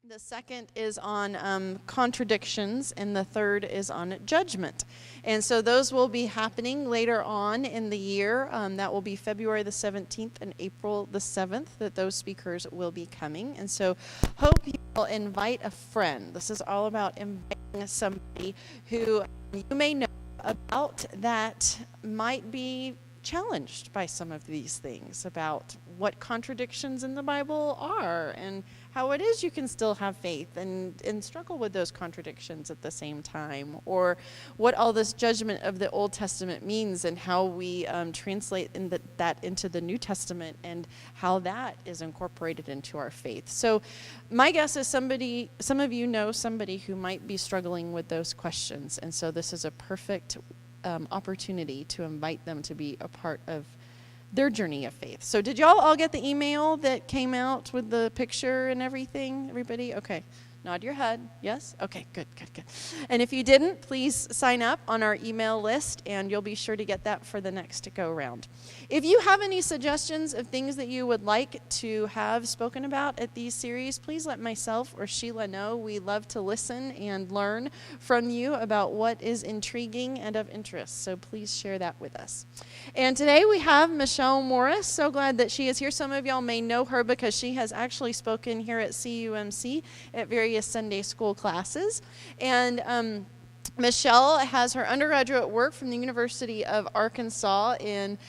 The second is on contradictions, and the third is on judgment. And so those will be happening later on in the year. That will be February the 17th and April the 7th that those speakers will be coming. And so hope you will invite a friend. This is all about inviting somebody who you may know about that might be challenged by some of these things, about what contradictions in the Bible are and how it is you can still have faith and struggle with those contradictions at the same time, or what all this judgment of the Old Testament means and how we translate that into the New Testament and how that is incorporated into our faith. So my guess is some of you know somebody who might be struggling with those questions, and so this is a perfect opportunity to invite them to be a part of their journey of faith. So did y'all all get the email that came out with the picture and everything? Everybody? Okay. Nod your head. Yes? Okay, good. And if you didn't, please sign up on our email list, and you'll be sure to get that for the next go-round. If you have any suggestions of things that you would like to have spoken about at these series, please let myself or Sheila know. We love to listen and learn from you about what is intriguing and of interest, so please share that with us. And today we have Michelle Morris. So glad that she is here. Some of y'all may know her because she has actually spoken here at CUMC at various Sunday school classes. And Michelle has her undergraduate work from the University of Arkansas in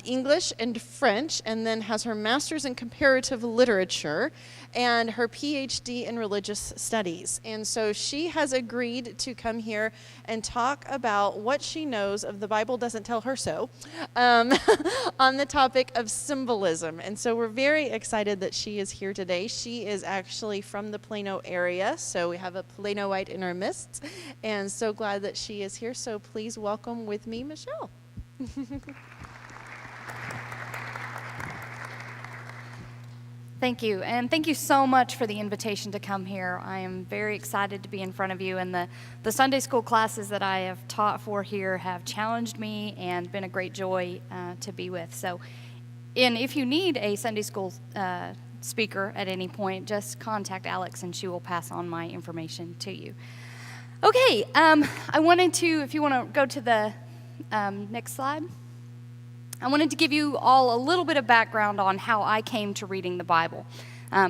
English and French, and then has her master's in comparative literature and her PhD in religious studies. And so she has agreed to come here and talk about what she knows of The Bible Doesn't Tell Her So on the topic of symbolism. And so we're very excited that she is here today. She is actually from the Plano area, so we have a Planoite in our midst, and so glad that she is here. So please welcome with me, Michelle. Thank you, and thank you so much for the invitation to come here. I am very excited to be in front of you, and the Sunday school classes that I have taught for here have challenged me and been a great joy to be with. So, and if you need a Sunday school speaker at any point, just contact Alex and she will pass on my information to you. Okay, I wanted to, if you want to go to the next slide. I wanted to give you all a little bit of background on how I came to reading the Bible,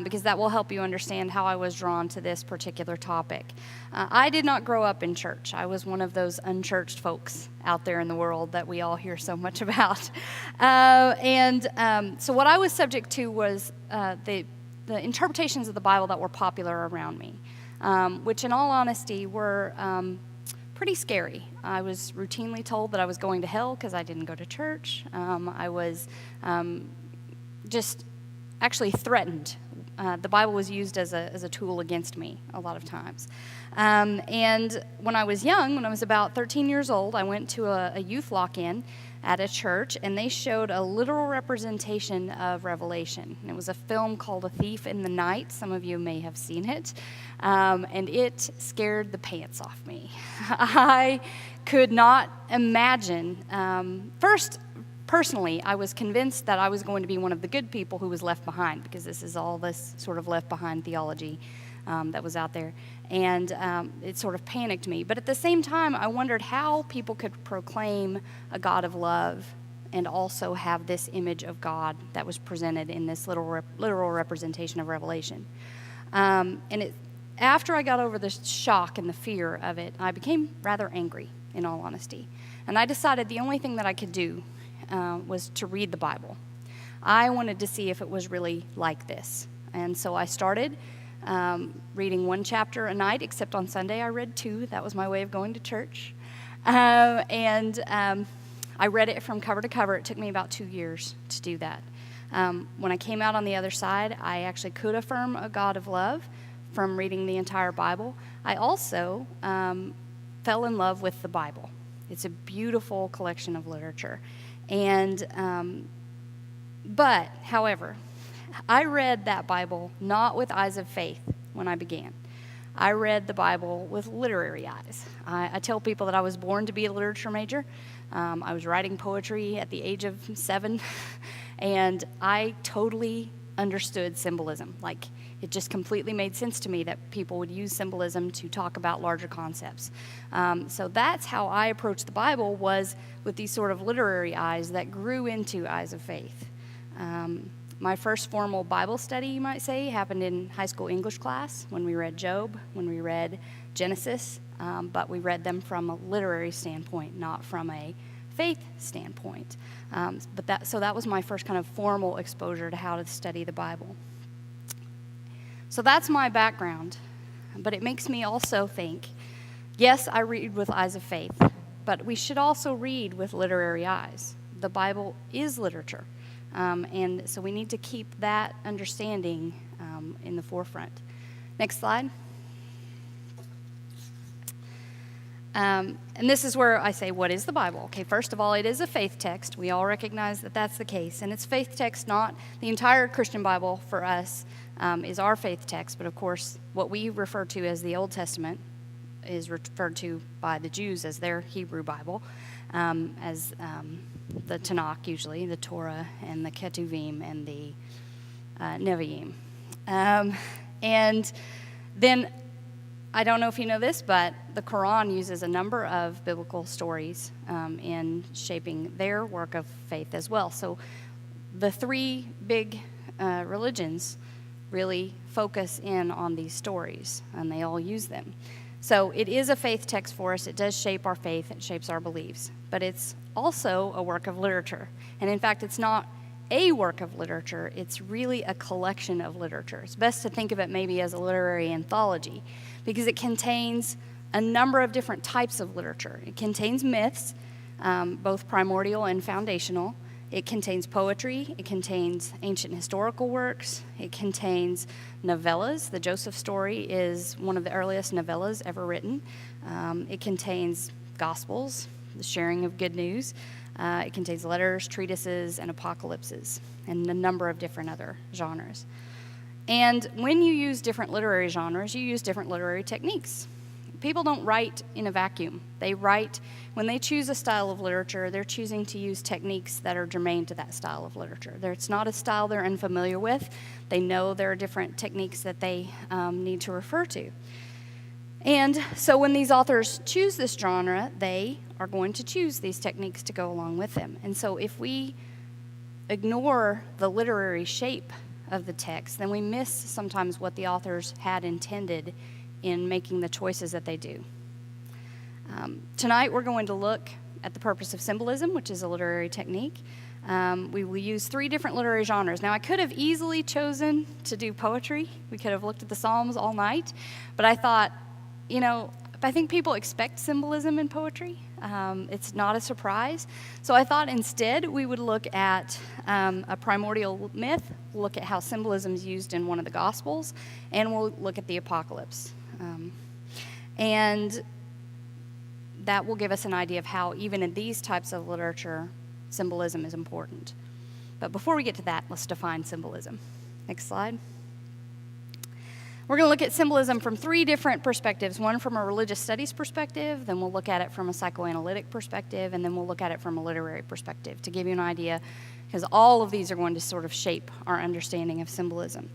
because that will help you understand how I was drawn to this particular topic. I did not grow up in church. I was one of those unchurched folks out there in the world that we all hear so much about. So what I was subject to was the interpretations of the Bible that were popular around me, which in all honesty were pretty scary. I was routinely told that I was going to hell because I didn't go to church. I was just actually threatened. The Bible was used as a tool against me a lot of times. And when I was young, when I was about 13 years old, I went to a youth lock-in at a church, and they showed a literal representation of Revelation. And it was a film called A Thief in the Night. Some of you may have seen it. And it scared the pants off me. I could not imagine. First, personally, I was convinced that I was going to be one of the good people who was left behind, because this is all this sort of left behind theology that was out there. And it sort of panicked me. But at the same time, I wondered how people could proclaim a God of love and also have this image of God that was presented in this literal representation of Revelation. After I got over the shock and the fear of it, I became rather angry, in all honesty. And I decided the only thing that I could do was to read the Bible. I wanted to see if it was really like this. And so I started reading one chapter a night, except on Sunday I read 2. That was my way of going to church. I read it from cover to cover. It took me about 2 years to do that. When I came out on the other side, I actually could affirm a God of love from reading the entire Bible. I also fell in love with the Bible. It's a beautiful collection of literature. But, however, I read that Bible not with eyes of faith when I began. I read the Bible with literary eyes. I tell people that I was born to be a literature major. I was writing poetry at the age of 7, and I totally understood symbolism. Like, It just completely made sense to me that people would use symbolism to talk about larger concepts. So that's how I approached the Bible, was with these sort of literary eyes that grew into eyes of faith. My first formal Bible study, you might say, happened in high school English class when we read Job, when we read Genesis, but we read them from a literary standpoint, not from a faith standpoint. So that was my first kind of formal exposure to how to study the Bible. So that's my background, but it makes me also think, yes, I read with eyes of faith, but we should also read with literary eyes. The Bible is literature, and so we need to keep that understanding in the forefront. Next slide. And this is where I say, what is the Bible? Okay, first of all, it is a faith text. We all recognize that that's the case. And it's faith text, not the entire Christian Bible for us is our faith text. But of course, what we refer to as the Old Testament is referred to by the Jews as their Hebrew Bible, as the Tanakh usually, the Torah and the Ketuvim and the Nevi'im. And then, I don't know if you know this, but the Quran uses a number of biblical stories in shaping their work of faith as well. So the three big religions really focus in on these stories, and they all use them. So it is a faith text for us. It does shape our faith. It shapes our beliefs. But it's also a work of literature. And in fact, it's not a work of literature. It's really a collection of literature. It's best to think of it maybe as a literary anthology, because it contains a number of different types of literature. It contains myths, both primordial and foundational. It contains poetry. It contains ancient historical works. It contains novellas. The Joseph story is one of the earliest novellas ever written. It contains gospels, the sharing of good news. It contains letters, treatises, and apocalypses, and a number of different other genres. And when you use different literary genres, you use different literary techniques. People don't write in a vacuum. They write, when they choose a style of literature, they're choosing to use techniques that are germane to that style of literature. It's not a style they're unfamiliar with. They know there are different techniques that they need to refer to. And so when these authors choose this genre, they are going to choose these techniques to go along with them. And so if we ignore the literary shape of the text, then we miss sometimes what the authors had intended in making the choices that they do. Tonight we're going to look at the purpose of symbolism, which is a literary technique. We will use three different literary genres. Now, I could have easily chosen to do poetry. We could have looked at the Psalms all night, but I thought, I think people expect symbolism in poetry. It's not a surprise. So I thought instead we would look at a primordial myth, look at how symbolism is used in one of the Gospels, and we'll look at the apocalypse. And that will give us an idea of how, even in these types of literature, symbolism is important. But before we get to that, let's define symbolism. Next slide. We're going to look at symbolism from three different perspectives. One from a religious studies perspective, then we'll look at it from a psychoanalytic perspective, and then we'll look at it from a literary perspective to give you an idea, because all of these are going to sort of shape our understanding of symbolism.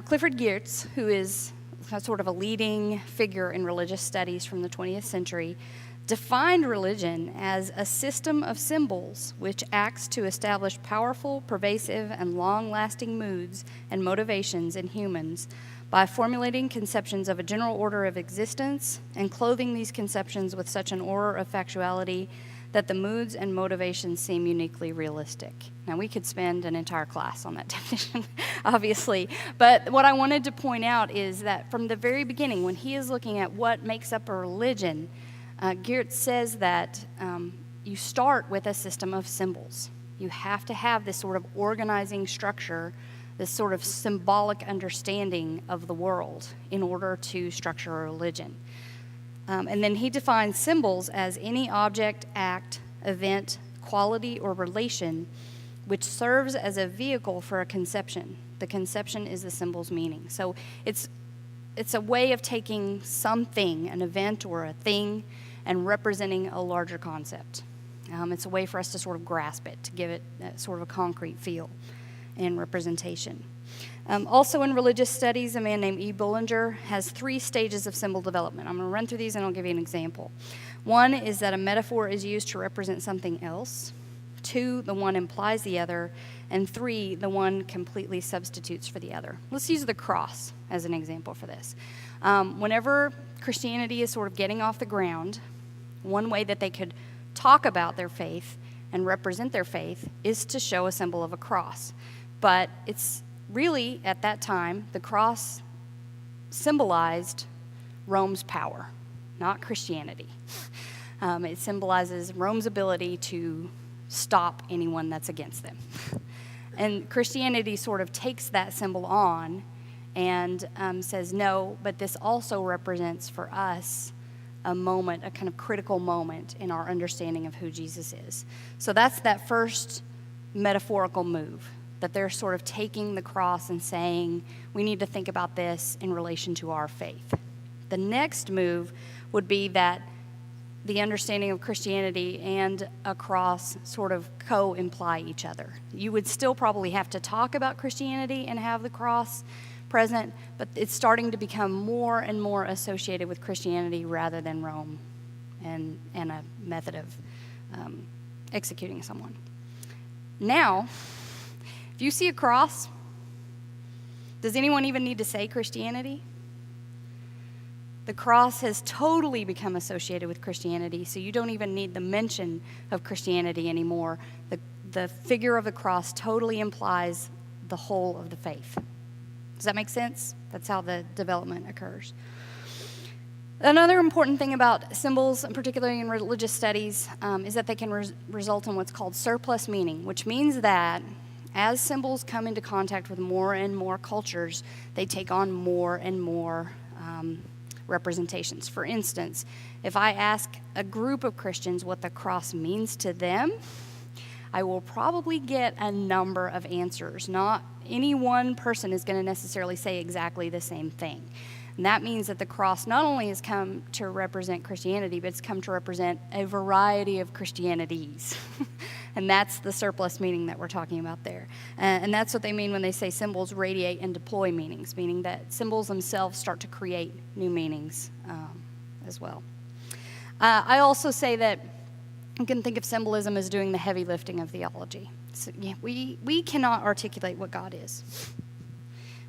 Clifford Geertz, who is sort of a leading figure in religious studies from the 20th century, defined religion as a system of symbols which acts to establish powerful, pervasive, and long-lasting moods and motivations in humans by formulating conceptions of a general order of existence and clothing these conceptions with such an aura of factuality that the moods and motivations seem uniquely realistic. Now, we could spend an entire class on that definition, obviously, but what I wanted to point out is that from the very beginning, when he is looking at what makes up a religion, Geertz says that you start with a system of symbols. You have to have this sort of organizing structure, this sort of symbolic understanding of the world in order to structure a religion. And then he defines symbols as any object, act, event, quality, or relation which serves as a vehicle for a conception. The conception is the symbol's meaning. So it's a way of taking something, an event or a thing, and representing a larger concept. It's a way for us to sort of grasp it, to give it sort of a concrete feel and representation. Also in religious studies, a man named E. Bullinger has 3 stages of symbol development. I'm going to run through these and I'll give you an example. 1 is that a metaphor is used to represent something else. 2, the one implies the other. And 3, the one completely substitutes for the other. Let's use the cross as an example for this. Whenever Christianity is sort of getting off the ground, one way that they could talk about their faith and represent their faith is to show a symbol of a cross. But it's really, at that time, the cross symbolized Rome's power, not Christianity. It symbolizes Rome's ability to stop anyone that's against them. And Christianity sort of takes that symbol on and says, no, but this also represents for us a moment, a kind of critical moment in our understanding of who Jesus is. So that's that first metaphorical move, that they're sort of taking the cross and saying, we need to think about this in relation to our faith. The next move would be that the understanding of Christianity and a cross sort of co-imply each other. You would still probably have to talk about Christianity and have the cross present, but it's starting to become more and more associated with Christianity rather than Rome and a method of executing someone. Now, if you see a cross, does anyone even need to say Christianity? The cross has totally become associated with Christianity, so you don't even need the mention of Christianity anymore. The figure of the cross totally implies the whole of the faith. Does that make sense? That's how the development occurs. Another important thing about symbols, and particularly in religious studies, is that they can result in what's called surplus meaning, which means that as symbols come into contact with more and more cultures, they take on more and more representations. For instance, if I ask a group of Christians what the cross means to them, I will probably get a number of answers. Not any one person is going to necessarily say exactly the same thing. And that means that the cross not only has come to represent Christianity, but it's come to represent a variety of Christianities. And that's the surplus meaning that we're talking about there. And that's what they mean when they say symbols radiate and deploy meanings, meaning that symbols themselves start to create new meanings as well. I also say that you can think of symbolism as doing the heavy lifting of theology. So, yeah, we cannot articulate what God is.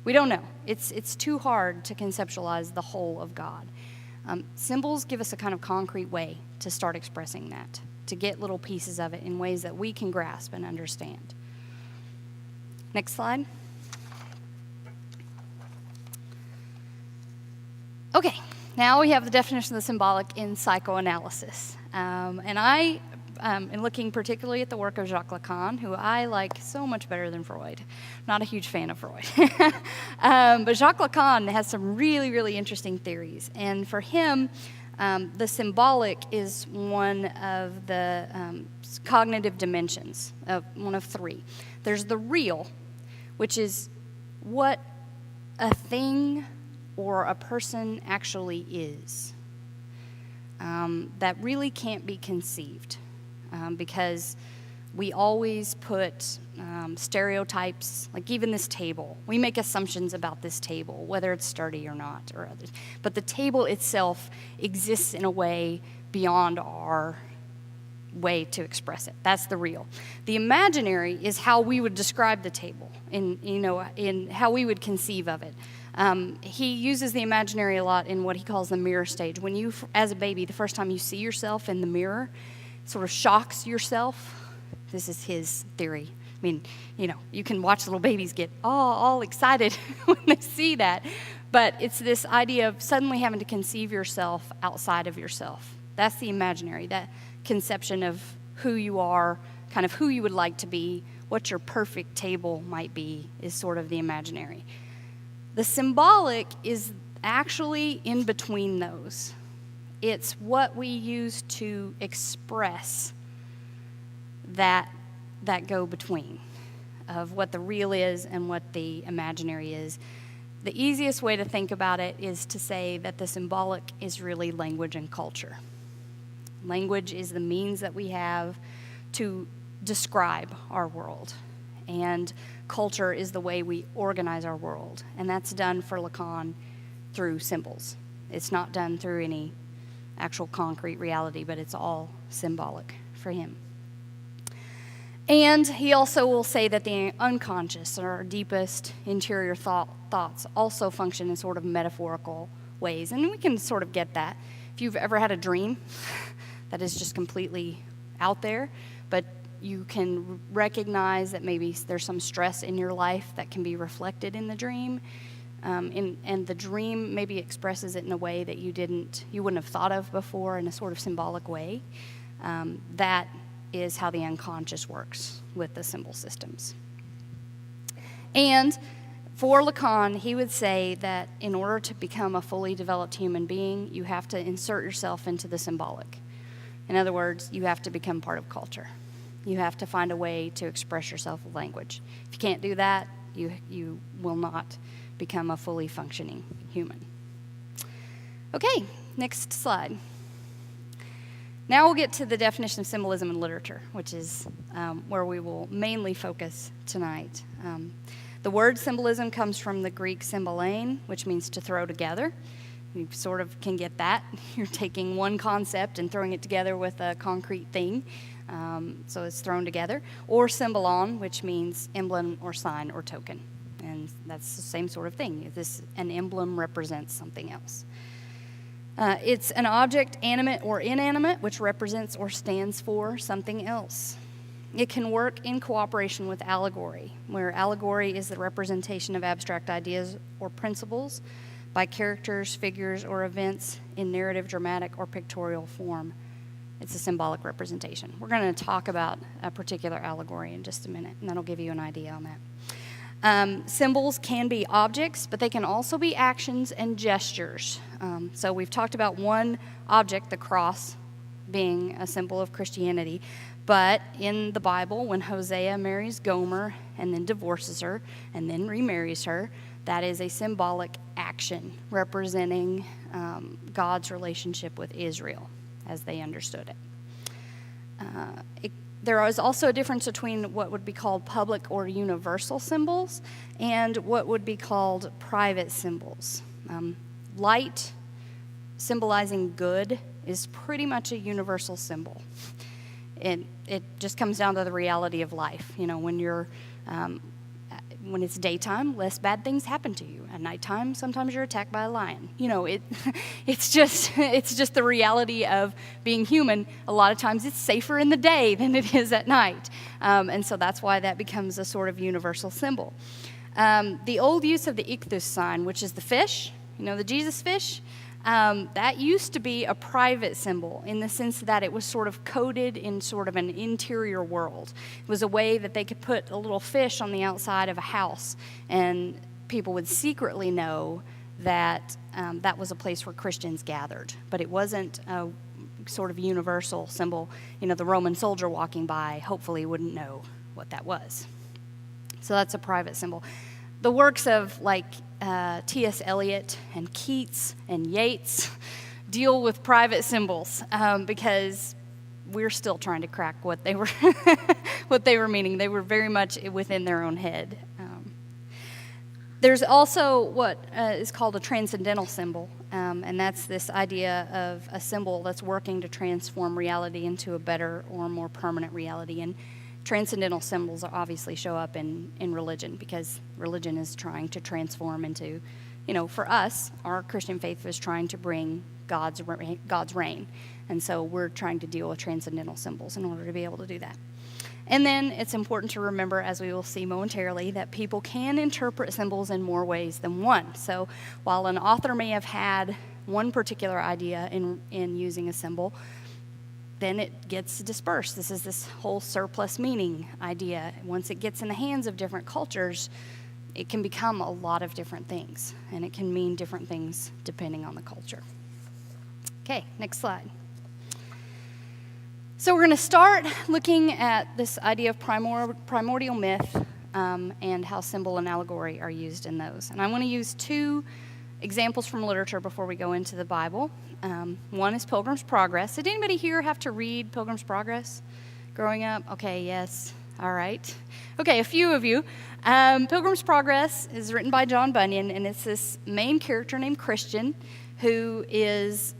We don't know. It's too hard to conceptualize the whole of God. Symbols give us a kind of concrete way to start expressing that, to get little pieces of it in ways that we can grasp and understand. Next slide. Okay, now we have the definition of the symbolic in psychoanalysis. And I am looking particularly at the work of Jacques Lacan, who I like so much better than Freud. I'm not a huge fan of Freud. But Jacques Lacan has some really, really interesting theories. And for him, the symbolic is one of the cognitive dimensions, one of 3. There's the real, which is what a thing or a person actually is. That really can't be conceived because we always put stereotypes, like even this table. We make assumptions about this table, whether it's sturdy or not, or others. But the table itself exists in a way beyond our way to express it. That's the real. The imaginary is how we would describe the table, in how we would conceive of it. He uses the imaginary a lot in what he calls the mirror stage. When you, as a baby, the first time you see yourself in the mirror, it sort of shocks yourself. This is his theory. I mean, you can watch little babies get all excited when they see that. But it's this idea of suddenly having to conceive yourself outside of yourself. That's the imaginary, that conception of who you are, kind of who you would like to be, what your perfect table might be, is sort of the imaginary. The symbolic is actually in between those. It's what we use to express that go-between of what the real is and what the imaginary is. The easiest way to think about it is to say that the symbolic is really language and culture. Language is the means that we have to describe our world. and culture is the way we organize our world. And that's done for Lacan through symbols. It's not done through any actual concrete reality, but it's all symbolic for him. And he also will say that the unconscious, or our deepest interior thoughts, also function in sort of metaphorical ways. And we can sort of get that. If you've ever had a dream that is just completely out there, but you can recognize that maybe there's some stress in your life that can be reflected in the dream, and the dream maybe expresses it in a way that you wouldn't have thought of before, in a sort of symbolic way. That is how the unconscious works with the symbol systems. And for Lacan, he would say that in order to become a fully developed human being, you have to insert yourself into the symbolic. In other words, you have to become part of culture. You have to find a way to express yourself with language. If you can't do that, you will not become a fully functioning human. Okay, next slide. Now we'll get to the definition of symbolism in literature, which is where we will mainly focus tonight. The word symbolism comes from the Greek symbolain, which means to throw together. You sort of can get that. You're taking one concept and throwing it together with a concrete thing, so it's thrown together. Or symbolon, which means emblem or sign or token, and that's the same sort of thing. An emblem represents something else. It's an object, animate or inanimate, which represents or stands for something else. It can work in cooperation with allegory, where allegory is the representation of abstract ideas or principles by characters, figures, or events in narrative, dramatic, or pictorial form. It's a symbolic representation. We're going to talk about a particular allegory in just a minute, and that'll give you an idea on that. Symbols can be objects, but they can also be actions and gestures. So we've talked about one object, the cross, being a symbol of Christianity. But in the Bible, when Hosea marries Gomer and then divorces her and then remarries her, that is a symbolic action representing God's relationship with Israel as they understood it. There is also a difference between what would be called public or universal symbols and what would be called private symbols. Light, symbolizing good, is pretty much a universal symbol. It just comes down to the reality of life. You know, when it's daytime, less bad things happen to you. At nighttime, sometimes you're attacked by a lion. You know, it's just the reality of being human. A lot of times it's safer in the day than it is at night. And so that's why that becomes a sort of universal symbol. The old use of the ichthus sign, which is the fish, you know, the Jesus fish, that used to be a private symbol in the sense that it was sort of coded in sort of an interior world. It was a way that they could put a little fish on the outside of a house, and people would secretly know that that was a place where Christians gathered. But it wasn't a sort of universal symbol. You know, the Roman soldier walking by hopefully wouldn't know what that was. So that's a private symbol. The works of T.S. Eliot and Keats and Yeats deal with private symbols because we're still trying to crack what they were meaning. They were very much within their own head. There's also what is called a transcendental symbol, and that's this idea of a symbol that's working to transform reality into a better or more permanent reality. And transcendental symbols obviously show up in religion, because religion is trying to transform into, you know, for us, our Christian faith is trying to bring God's reign. And so we're trying to deal with transcendental symbols in order to be able to do that. And then it's important to remember, as we will see momentarily, that people can interpret symbols in more ways than one. So while an author may have had one particular idea in using a symbol, then it gets dispersed. This is this whole surplus meaning idea. Once it gets in the hands of different cultures, it can become a lot of different things, and it can mean different things depending on the culture. Okay, next slide. So we're going to start looking at this idea of primordial myth and how symbol and allegory are used in those. And I want to use two examples from literature before we go into the Bible. One is Pilgrim's Progress. Did anybody here have to read Pilgrim's Progress growing up? Okay, yes. All right. Okay, a few of you. Pilgrim's Progress is written by John Bunyan, and it's this main character named Christian who is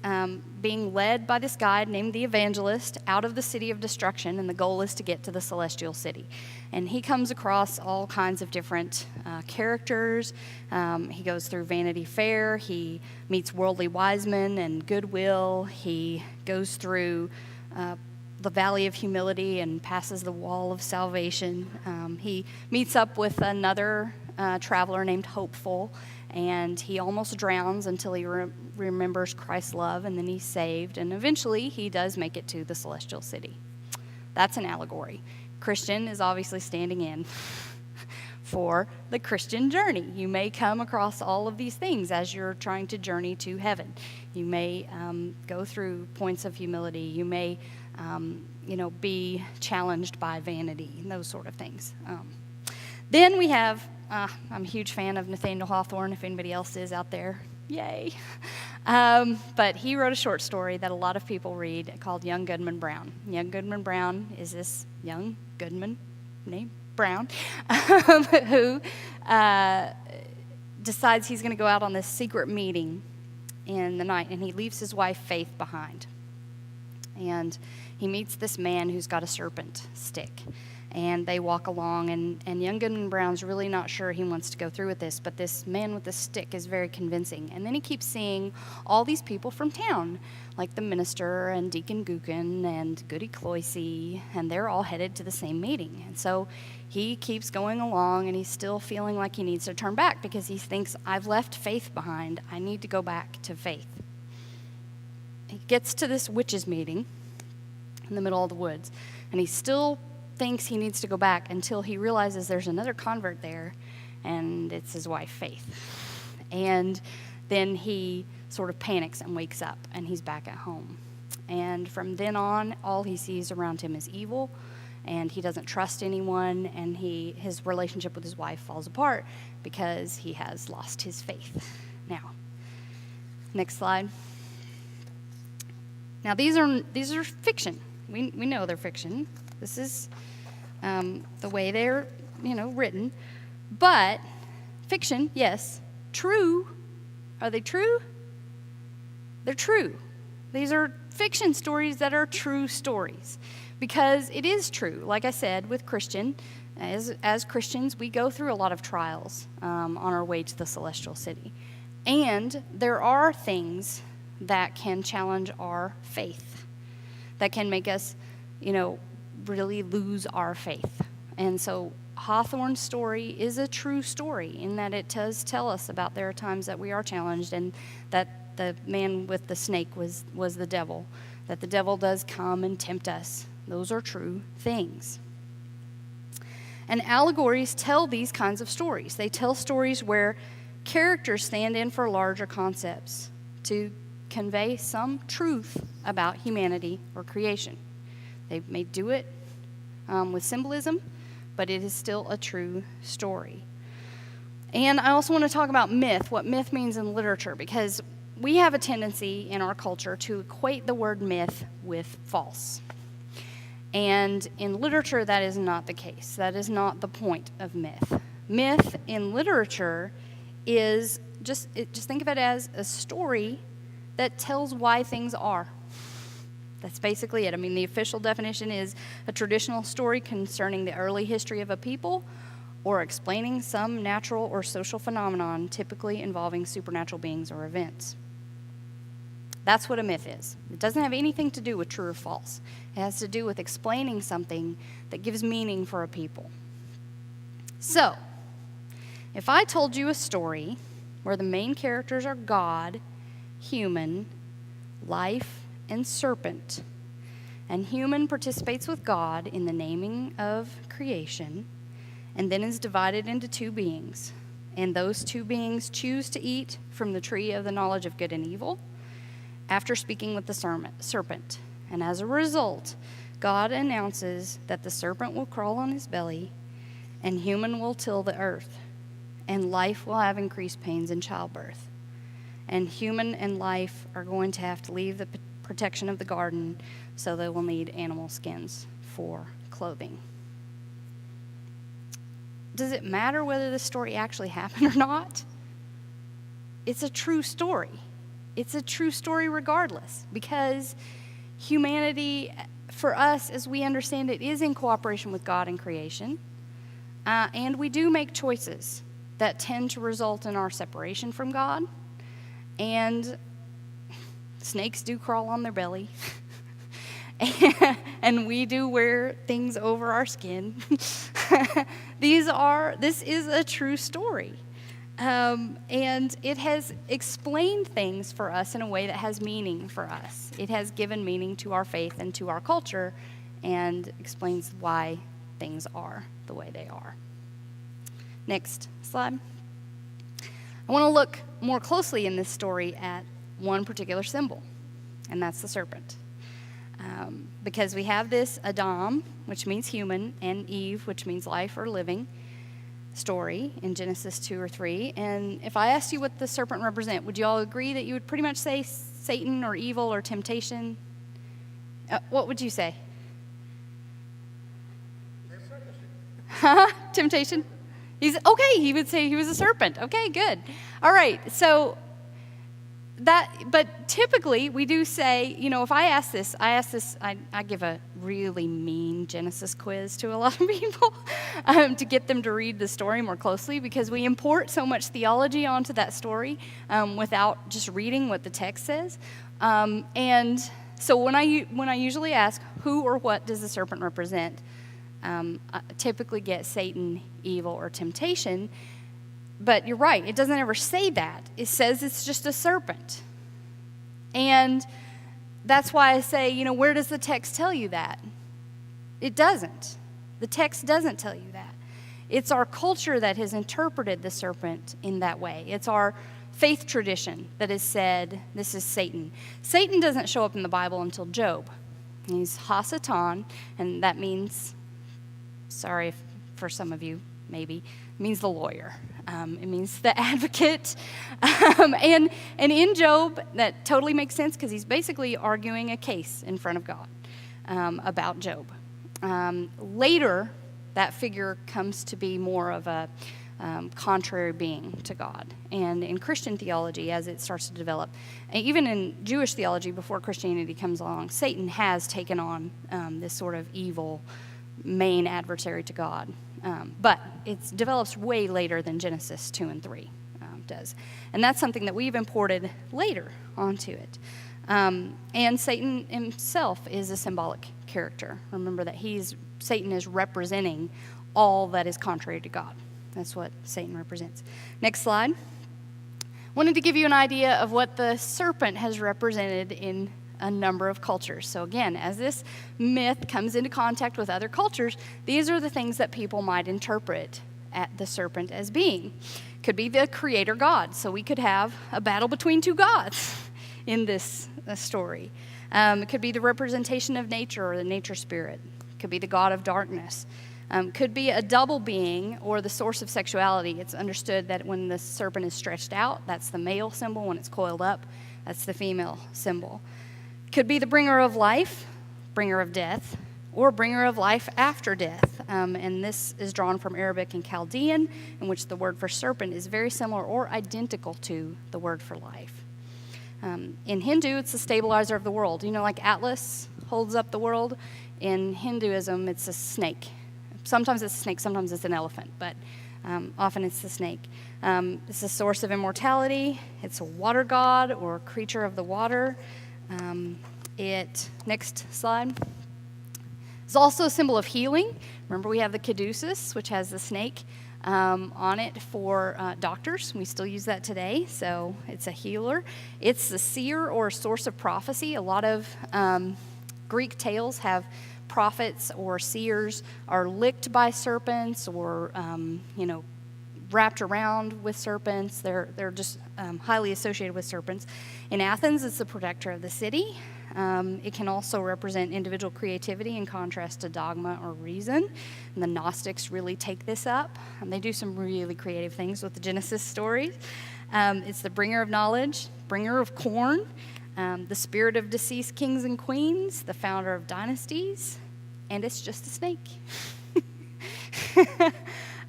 being led by this guide named the Evangelist out of the city of destruction, and the goal is to get to the celestial city. And he comes across all kinds of different characters. He goes through Vanity Fair. He meets worldly wise men and goodwill. He goes through the Valley of Humility and passes the wall of salvation. He meets up with another traveler named Hopeful, and he almost drowns until he remembers Christ's love, and then he's saved, and eventually he does make it to the celestial city. That's an allegory. Christian is obviously standing in for the Christian journey. You may come across all of these things as you're trying to journey to heaven. You may go through points of humility. You may be challenged by vanity and those sort of things. Then we have, I'm a huge fan of Nathaniel Hawthorne, if anybody else is out there. Yay. But he wrote a short story that a lot of people read called Young Goodman Brown. Young Goodman Brown is this young Goodman named Brown who decides he's going to go out on this secret meeting in the night, and he leaves his wife Faith behind. And he meets this man who's got a serpent stick. And they walk along, and young Goodman Brown's really not sure he wants to go through with this, but this man with the stick is very convincing. And then he keeps seeing all these people from town, like the minister and Deacon Gookin and Goody Cloyce, and they're all headed to the same meeting. And so he keeps going along, and he's still feeling like he needs to turn back because he thinks, I've left Faith behind. I need to go back to Faith. He gets to this witches' meeting in the middle of the woods, and he still thinks he needs to go back until he realizes there's another convert there, and it's his wife Faith. And then he sort of panics and wakes up, and he's back at home. And from then on, all he sees around him is evil, and he doesn't trust anyone, and his relationship with his wife falls apart because he has lost his faith. Now, next slide. Now these are fiction. We know they're fiction. This is the way they're, written. But fiction, yes. True. Are they true? They're true. These are fiction stories that are true stories. Because it is true, like I said, with Christian, as Christians, we go through a lot of trials on our way to the celestial city. And there are things that can challenge our faith, that can make us, really lose our faith. And so Hawthorne's story is a true story in that it does tell us about there are times that we are challenged, and that the man with the snake was the devil, that the devil does come and tempt us. Those are true things. And allegories tell these kinds of stories. They tell stories where characters stand in for larger concepts to convey some truth about humanity or creation. They may do it with symbolism, but it is still a true story. And I also want to talk about myth, what myth means in literature, because we have a tendency in our culture to equate the word myth with false. And in literature, that is not the case. That is not the point of myth. Myth in literature is just think of it as a story that tells why things are. That's basically it. I mean, the official definition is a traditional story concerning the early history of a people or explaining some natural or social phenomenon, typically involving supernatural beings or events. That's what a myth is. It doesn't have anything to do with true or false. It has to do with explaining something that gives meaning for a people. So, if I told you a story where the main characters are God, human, life, and serpent, and human participates with God in the naming of creation, and then is divided into two beings, and those two beings choose to eat from the tree of the knowledge of good and evil after speaking with the serpent. And as a result, God announces that the serpent will crawl on his belly, and human will till the earth, and life will have increased pains in childbirth. And human and life are going to have to leave the protection of the garden, so they will need animal skins for clothing. does it matter whether this story actually happened or not? It's a true story. It's a true story regardless, because humanity, for us, as we understand it, is in cooperation with God in creation. And we do make choices that tend to result in our separation from God. And snakes do crawl on their belly. And we do wear things over our skin. This is a true story. And it has explained things for us in a way that has meaning for us. It has given meaning to our faith and to our culture, and explains why things are the way they are. Next slide. I want to look more closely in this story at one particular symbol, and that's the serpent. Because we have this Adam, which means human, and Eve, which means life or living, story in Genesis 2 or 3. And if I asked you what the serpent represent, would you all agree that you would pretty much say Satan or evil or temptation? What would you say? Temptation? He would say he was a serpent. Okay, good. All right, so but typically we do say, if I give a really mean Genesis quiz to a lot of people to get them to read the story more closely, because we import so much theology onto that story without just reading what the text says. And so when I usually ask who or what does the serpent represent, I typically get Satan, evil, or temptation. But you're right, it doesn't ever say that. It says it's just a serpent. And that's why I say, where does the text tell you that? It doesn't. The text doesn't tell you that. It's our culture that has interpreted the serpent in that way. It's our faith tradition that has said, this is Satan. Satan doesn't show up in the Bible until Job. He's Ha-Satan, and that means, sorry for some of you, maybe, means the lawyer. It means the advocate. And in Job, that totally makes sense, because he's basically arguing a case in front of God about Job. Later, that figure comes to be more of a contrary being to God. And in Christian theology, as it starts to develop, even in Jewish theology before Christianity comes along, Satan has taken on this sort of evil main adversary to God. But it develops way later than Genesis 2 and 3 does. And that's something that we've imported later onto it. And Satan himself is a symbolic character. Remember that Satan is representing all that is contrary to God. That's what Satan represents. Next slide. Wanted to give you an idea of what the serpent has represented in a number of cultures. So again, as this myth comes into contact with other cultures, these are the things that people might interpret at the serpent as being. Could be the creator God. So we could have a battle between two gods in this story. It could be the representation of nature or the nature spirit. It could be the god of darkness. Could be a double being or the source of sexuality. It's understood that when the serpent is stretched out, that's the male symbol. When it's coiled up, that's the female symbol. Could be the bringer of life, bringer of death, or bringer of life after death. And this is drawn from Arabic and Chaldean, in which the word for serpent is very similar or identical to the word for life. In Hindu, it's the stabilizer of the world. Like Atlas holds up the world. In Hinduism, it's a snake. Sometimes it's a snake, sometimes it's an elephant, but often it's the snake. It's a source of immortality. It's a water god or creature of the water. Next slide. It's also a symbol of healing. Remember, we have the caduceus, which has the snake on it for doctors. We still use that today, so it's a healer. It's the seer or source of prophecy. A lot of Greek tales have prophets or seers are licked by serpents or, wrapped around with serpents. They're just highly associated with serpents. In Athens, it's the protector of the city. It can also represent individual creativity in contrast to dogma or reason. And the Gnostics really take this up. They do some really creative things with the Genesis stories. It's the bringer of knowledge, bringer of corn, the spirit of deceased kings and queens, the founder of dynasties, and it's just a snake.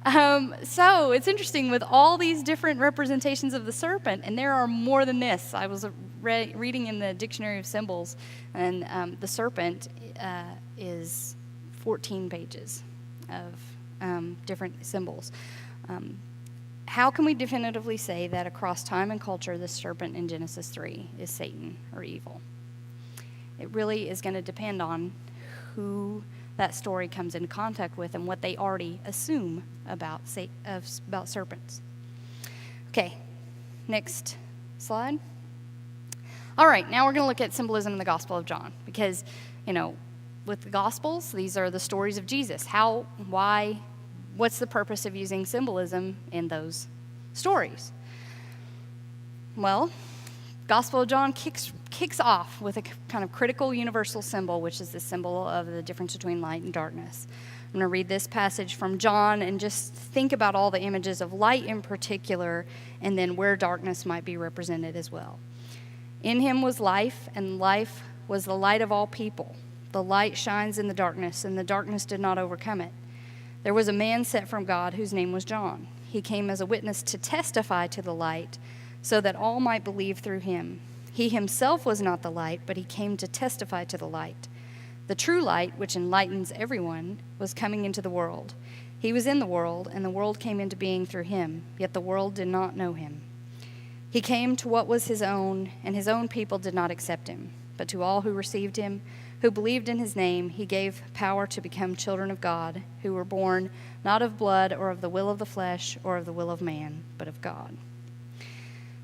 So it's interesting with all these different representations of the serpent, and there are more than this. I was reading in the Dictionary of Symbols, and the serpent is 14 pages of different symbols. How can we definitively say that across time and culture, the serpent in Genesis 3 is Satan or evil? It really is going to depend on who that story comes into contact with and what they already assume about serpents. Okay, next slide. All right, now we're going to look at symbolism in the Gospel of John because, with the Gospels, these are the stories of Jesus. How, why, what's the purpose of using symbolism in those stories? Well, Gospel of John kicks off with a kind of critical universal symbol, which is the symbol of the difference between light and darkness. I'm going to read this passage from John and just think about all the images of light in particular, and then where darkness might be represented as well. In him was life, and life was the light of all people. The light shines in the darkness, and the darkness did not overcome it. There was a man sent from God whose name was John. He came as a witness to testify to the light, so that all might believe through him. He himself was not the light, but he came to testify to the light. The true light, which enlightens everyone, was coming into the world. He was in the world, and the world came into being through him, yet the world did not know him. He came to what was his own, and his own people did not accept him. But to all who received him, who believed in his name, he gave power to become children of God, who were born not of blood or of the will of the flesh or of the will of man, but of God.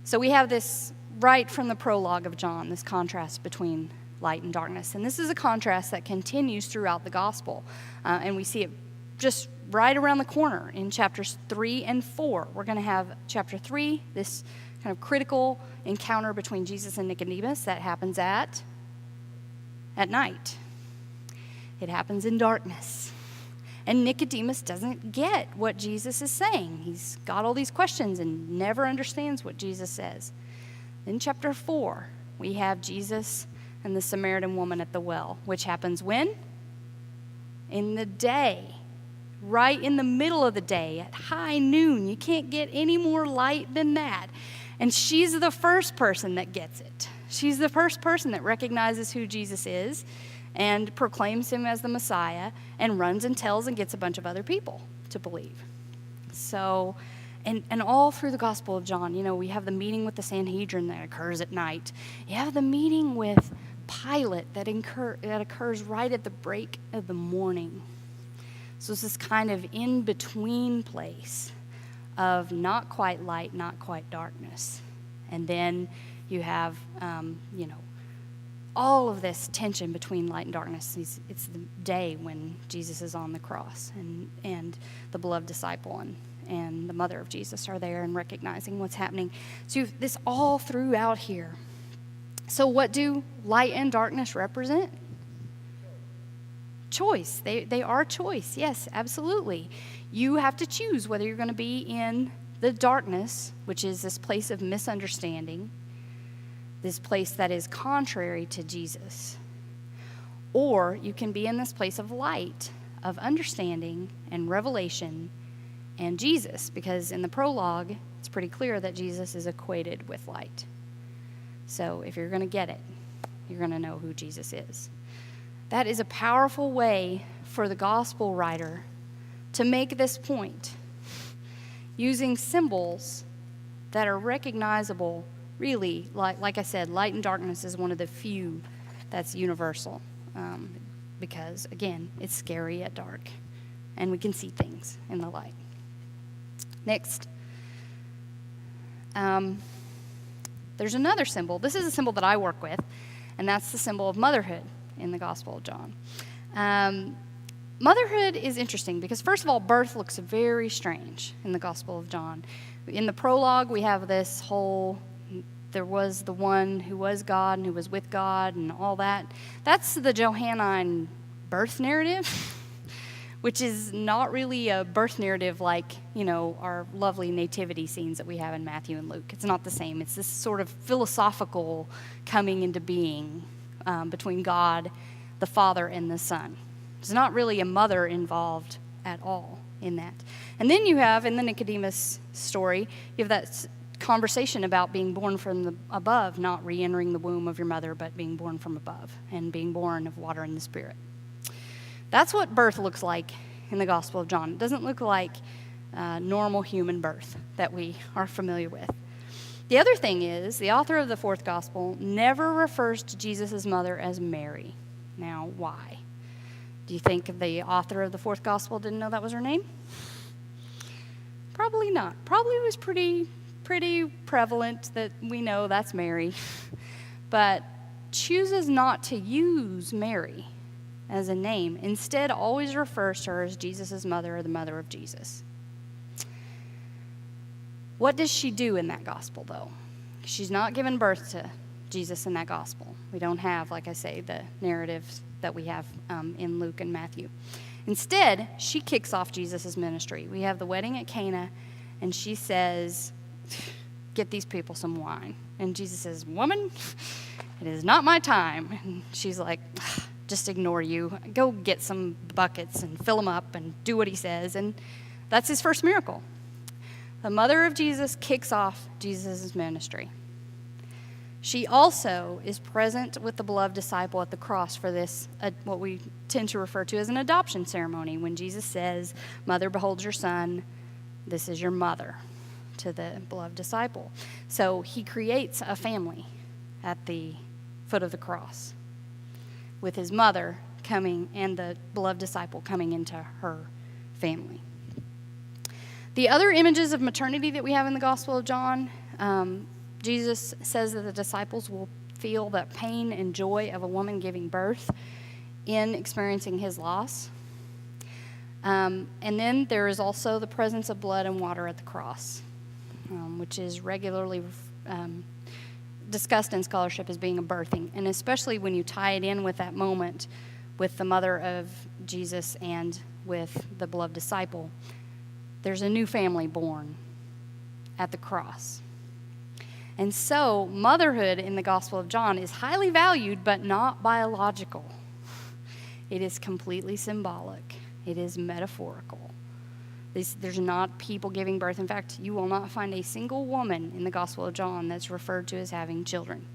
So we have this right from the prologue of John, this contrast between light and darkness. And this is a contrast that continues throughout the gospel. And we see it just right around the corner in chapters 3 and 4. We're going to have chapter 3, this kind of critical encounter between Jesus and Nicodemus that happens at night. It happens in darkness. And Nicodemus doesn't get what Jesus is saying. He's got all these questions and never understands what Jesus says. In chapter 4, we have Jesus and the Samaritan woman at the well, which happens when? In the day, right in the middle of the day, at high noon. You can't get any more light than that. And she's the first person that gets it. She's the first person that recognizes who Jesus is and proclaims him as the Messiah and runs and tells and gets a bunch of other people to believe. So, and all through the Gospel of John, we have the meeting with the Sanhedrin that occurs at night. You have the meeting with Pilate that occurs right at the break of the morning. So it's this kind of in-between place of not quite light, not quite darkness. And then you have, all of this tension between light and darkness. It's the day when Jesus is on the cross and the beloved disciple and the mother of Jesus are there and recognizing what's happening. So you have this all throughout here. So what do light and darkness represent? Choice. They are choice. Yes, absolutely. You have to choose whether you're going to be in the darkness, which is this place of misunderstanding, this place that is contrary to Jesus, or you can be in this place of light, of understanding and revelation and Jesus, because in the prologue, it's pretty clear that Jesus is equated with light. So if you're going to get it, you're going to know who Jesus is. That is a powerful way for the gospel writer to make this point, using symbols that are recognizable. Really, like I said, light and darkness is one of the few that's universal because, again, it's scary at dark, and we can see things in the light. Next, there's another symbol. This is a symbol that I work with, and that's the symbol of motherhood in the Gospel of John. Motherhood is interesting because, first of all, birth looks very strange in the Gospel of John. In the prologue, we have this whole, there was the one who was God and who was with God and all that. That's the Johannine birth narrative, which is not really a birth narrative like, our lovely nativity scenes that we have in Matthew and Luke. It's not the same. It's this sort of philosophical coming into being between God, the Father, and the Son. There's not really a mother involved at all in that. And then you have, in the Nicodemus story, you have that conversation about being born from the above, not re-entering the womb of your mother, but being born from above and being born of water and the Spirit. That's what birth looks like in the Gospel of John. It doesn't look like normal human birth that we are familiar with. The other thing is, the author of the fourth Gospel never refers to Jesus' mother as Mary. Now, why? Do you think the author of the fourth Gospel didn't know that was her name? Probably not. Probably was pretty prevalent that we know that's Mary, but chooses not to use Mary as a name. Instead, always refers to her as Jesus' mother or the mother of Jesus. What does she do in that gospel, though? She's not given birth to Jesus in that gospel. We don't have, like I say, the narratives that we have in Luke and Matthew. Instead, she kicks off Jesus' ministry. We have the wedding at Cana, and she says, "Get these people some wine." And Jesus says, "Woman, it is not my time." And she's like, "Just ignore you. Go get some buckets and fill them up and do what he says." And that's his first miracle. The mother of Jesus kicks off Jesus' ministry. She also is present with the beloved disciple at the cross for this, what we tend to refer to as an adoption ceremony, when Jesus says, "Mother, behold your son. This is your mother," to the beloved disciple. So he creates a family at the foot of the cross, with his mother coming and the beloved disciple coming into her family. The other images of maternity that we have in the Gospel of John, Jesus says that the disciples will feel the pain and joy of a woman giving birth in experiencing his loss. And then there is also the presence of blood and water at the cross, which is regularly discussed in scholarship as being a birthing, and especially when you tie it in with that moment with the mother of Jesus and with the beloved disciple. There's a new family born at the cross. And so motherhood in the Gospel of John is highly valued, but not biological. It is completely symbolic. It is metaphorical. There's not people giving birth. In fact, you will not find a single woman in the Gospel of John that's referred to as having children,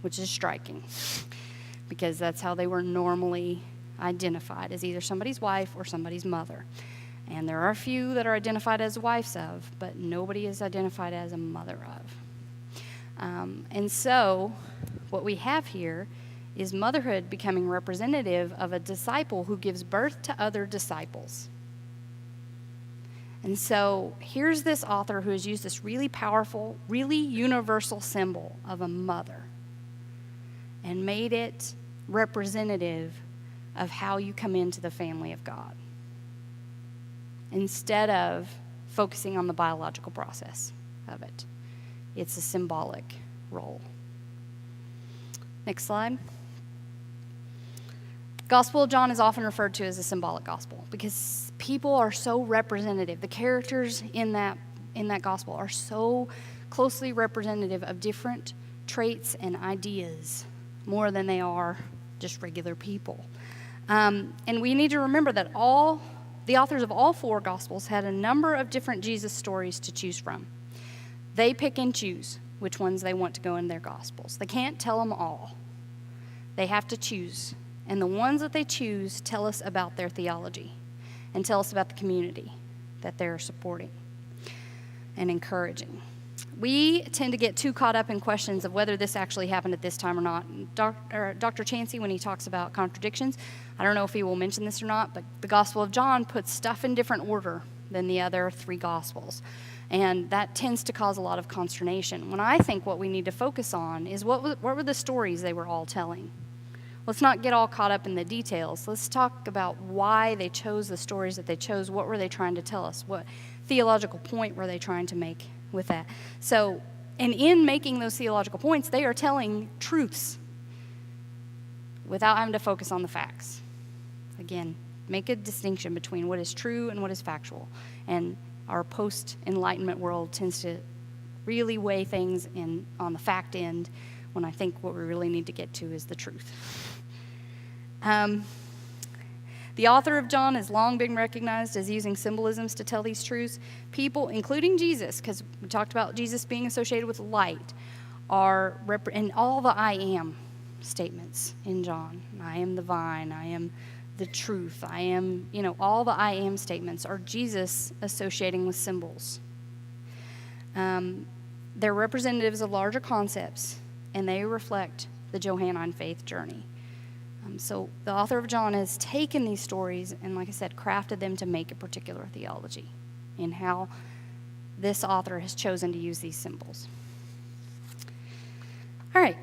which is striking, because that's how they were normally identified, as either somebody's wife or somebody's mother. And there are a few that are identified as wives of, but nobody is identified as a mother of. And so what we have here is motherhood becoming representative of a disciple who gives birth to other disciples. And so here's this author who has used this really powerful, really universal symbol of a mother and made it representative of how you come into the family of God, instead of focusing on the biological process of it. It's a symbolic role. Next slide. Gospel of John is often referred to as a symbolic gospel because people are so representative. The characters in that gospel are so closely representative of different traits and ideas more than they are just regular people. And we need to remember that the authors of all four Gospels had a number of different Jesus stories to choose from. They pick and choose which ones they want to go in their Gospels. They can't tell them all. They have to choose. And the ones that they choose tell us about their theology and tell us about the community that they're supporting and encouraging. We tend to get too caught up in questions of whether this actually happened at this time or not. Dr. Chansey, when he talks about contradictions, I don't know if he will mention this or not, but the Gospel of John puts stuff in different order than the other three Gospels. And that tends to cause a lot of consternation. When I think what we need to focus on is what were the stories they were all telling. Let's not get all caught up in the details. Let's talk about why they chose the stories that they chose. What were they trying to tell us? What theological point were they trying to make with that? So, and in making those theological points, they are telling truths without having to focus on the facts. Again, make a distinction between what is true and what is factual. And our post-Enlightenment world tends to really weigh things on the fact end, when I think what we really need to get to is the truth. The author of John has long been recognized as using symbolisms to tell these truths. People, including Jesus, because we talked about Jesus being associated with light, are in all the I am statements in John. I am the vine, I am the truth, I am, all the I am statements are Jesus associating with symbols. They're representatives of larger concepts, and they reflect the Johannine faith journey. So the author of John has taken these stories and, like I said, crafted them to make a particular theology in how this author has chosen to use these symbols. All right,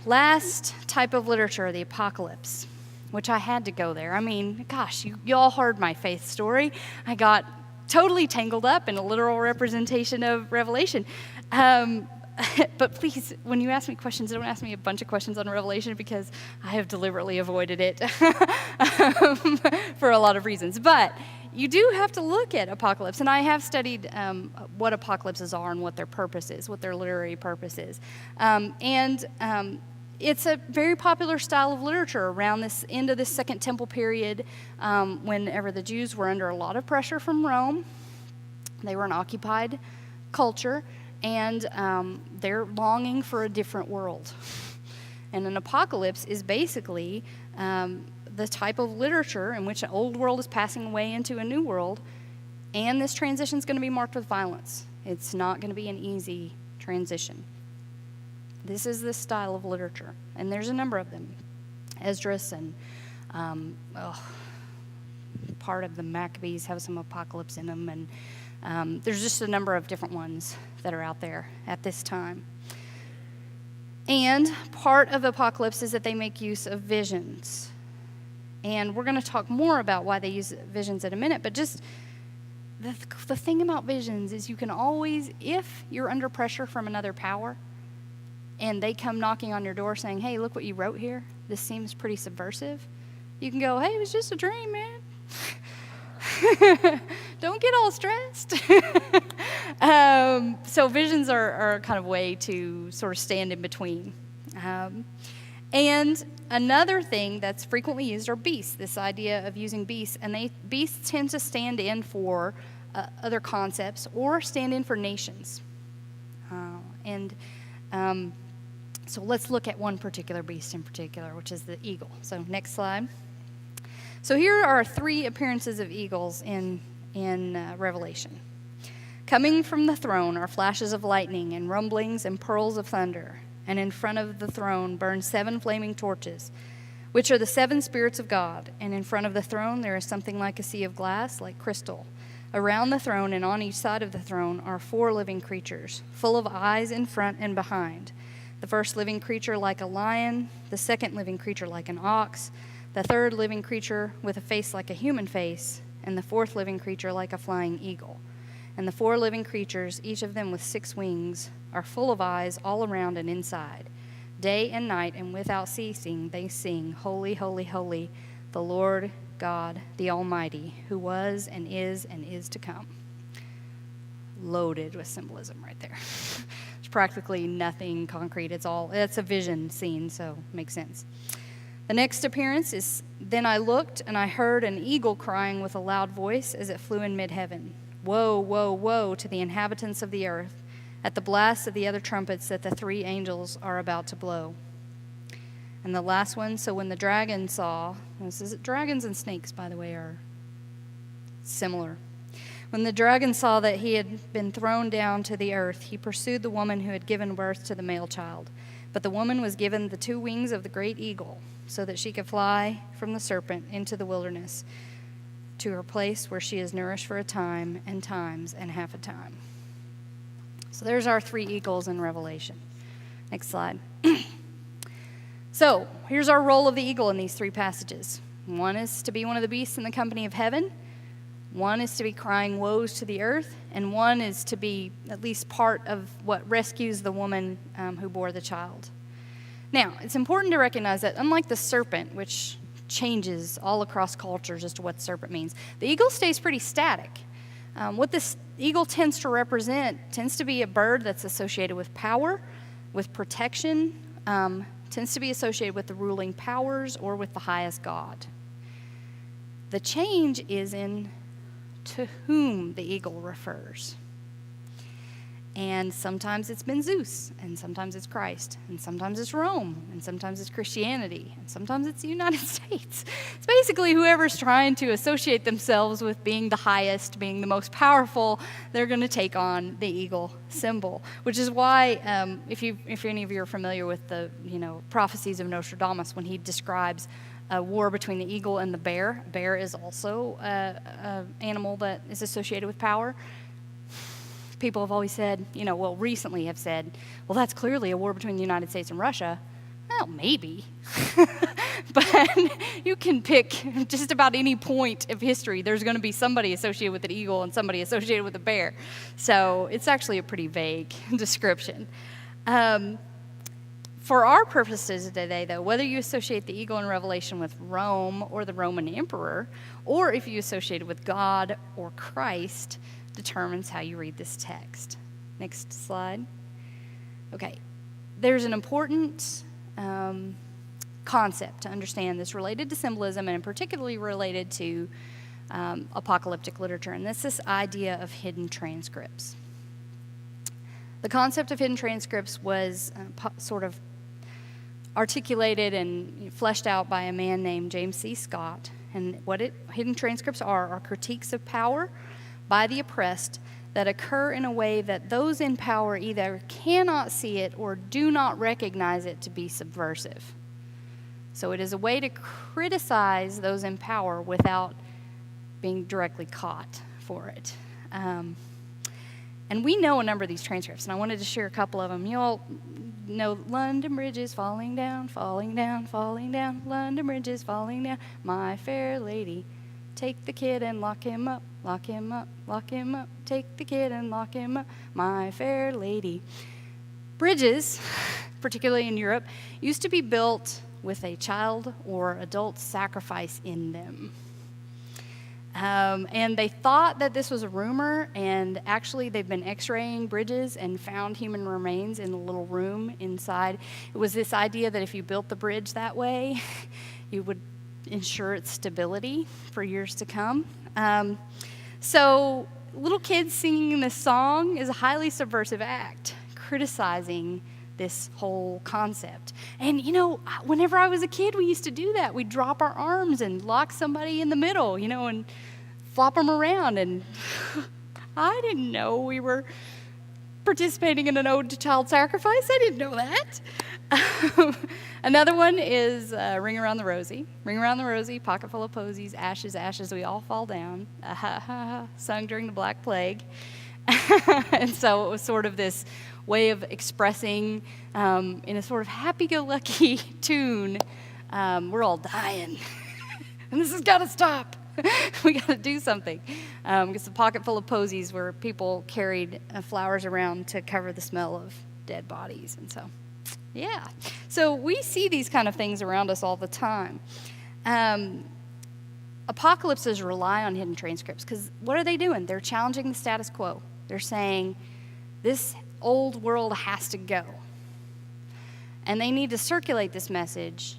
last type of literature, the apocalypse, which I had to go there. I mean, gosh, you all heard my faith story. I got totally tangled up in a literal representation of Revelation. But please, when you ask me questions, don't ask me a bunch of questions on Revelation, because I have deliberately avoided it for a lot of reasons. But you do have to look at apocalypse, and I have studied what apocalypses are and what their purpose is, what their literary purpose is. It's a very popular style of literature around this end of the Second Temple period, whenever the Jews were under a lot of pressure from Rome. They were an occupied culture, and they're longing for a different world. And an apocalypse is basically the type of literature in which an old world is passing away into a new world, and this transition is going to be marked with violence. It's not going to be an easy transition. This is the style of literature, and there's a number of them. Esdras and part of the Maccabees have some apocalypse in them, and there's just a number of different ones that are out there at this time. And part of apocalypse is that they make use of visions. And we're going to talk more about why they use visions in a minute, but just the thing about visions is you can always, if you're under pressure from another power, and they come knocking on your door saying, hey, look what you wrote here, this seems pretty subversive, you can go, hey, it was just a dream, man. Don't get all stressed. So visions are kind of a way to sort of stand in between. And another thing that's frequently used are beasts, this idea of using beasts. And beasts tend to stand in for other concepts or stand in for nations. So let's look at one particular beast in particular, which is the eagle. So next slide. So here are 3 appearances of eagles in Revelation. Coming from the throne are flashes of lightning and rumblings and pearls of thunder. And in front of the throne burn 7 flaming torches, which are the 7 spirits of God. And in front of the throne there is something like a sea of glass, like crystal. Around the throne and on each side of the throne are 4 living creatures, full of eyes in front and behind. The first living creature like a lion, the second living creature like an ox, the third living creature with a face like a human face, and the fourth living creature like a flying eagle. And the 4 living creatures, each of them with 6 wings, are full of eyes all around and inside. Day and night and without ceasing they sing, Holy, holy, holy, the Lord God, the Almighty, who was and is to come. Loaded with symbolism right there. There's practically nothing concrete. It's a vision scene, so it makes sense. The next appearance is, then I looked, and I heard an eagle crying with a loud voice as it flew in mid-heaven. Woe, woe, woe to the inhabitants of the earth, at the blast of the other trumpets that the 3 angels are about to blow. And the last one, so when the dragon saw, dragons and snakes, by the way, are similar. When the dragon saw that he had been thrown down to the earth, he pursued the woman who had given birth to the male child. But the woman was given the 2 wings of the great eagle, so that she could fly from the serpent into the wilderness to her place where she is nourished for a time and times and half a time. So there's our 3 eagles in Revelation. Next slide. So here's our role of the eagle in these 3 passages. One is to be one of the beasts in the company of heaven. One is to be crying woes to the earth. And one is to be at least part of what rescues the woman who bore the child. Now, it's important to recognize that unlike the serpent, which changes all across cultures as to what serpent means, the eagle stays pretty static. What this eagle tends to represent tends to be a bird that's associated with power, with protection, tends to be associated with the ruling powers or with the highest God. The change is in to whom the eagle refers. And sometimes it's been Zeus, and sometimes it's Christ, and sometimes it's Rome, and sometimes it's Christianity, and sometimes it's the United States. It's basically whoever's trying to associate themselves with being the highest, being the most powerful, they're going to take on the eagle symbol. Which is why, if any of you are familiar with the prophecies of Nostradamus, when he describes a war between the eagle and the bear. Bear is also an animal that is associated with power. People have always said, recently have said, well, that's clearly a war between the United States and Russia. Well, maybe. But you can pick just about any point of history. There's going to be somebody associated with an eagle and somebody associated with a bear. So it's actually a pretty vague description. For our purposes today, though, whether you associate the eagle in Revelation with Rome or the Roman emperor, or if you associate it with God or Christ, determines how you read this text. Next slide. Okay. There's an important concept to understand that's related to symbolism and particularly related to apocalyptic literature, and that's this idea of hidden transcripts. The concept of hidden transcripts was sort of articulated and fleshed out by a man named James C. Scott. And hidden transcripts are critiques of power by the oppressed that occur in a way that those in power either cannot see it or do not recognize it to be subversive. So it is a way to criticize those in power without being directly caught for it. And we know a number of these transcripts, and I wanted to share a couple of them. You all know London Bridge is falling down, falling down, falling down. London Bridge is falling down. My fair lady, take the kid and lock him up, lock him up, lock him up. Take the kid and lock him up, my fair lady. Bridges, particularly in Europe, used to be built with a child or adult sacrifice in them. And they thought that this was a rumor, and actually they've been x-raying bridges and found human remains in a little room inside. It was this idea that if you built the bridge that way, you would ensure its stability for years to come. So little kids singing this song is a highly subversive act, criticizing this whole concept. And whenever I was a kid, we used to do that. We'd drop our arms and lock somebody in the middle, and flop them around. And I didn't know we were participating in an ode to child sacrifice. I didn't know that. Another one is Ring Around the Rosie. Ring around the Rosie, pocket full of posies, ashes, ashes, we all fall down. Sung during the Black Plague. And so it was sort of this way of expressing in a sort of happy-go-lucky tune, we're all dying, and this has got to stop. We got to do something. It's a pocket full of posies where people carried flowers around to cover the smell of dead bodies, and so, yeah. So we see these kind of things around us all the time. Apocalypses rely on hidden transcripts because what are they doing? They're challenging the status quo. They're saying this old world has to go. And they need to circulate this message,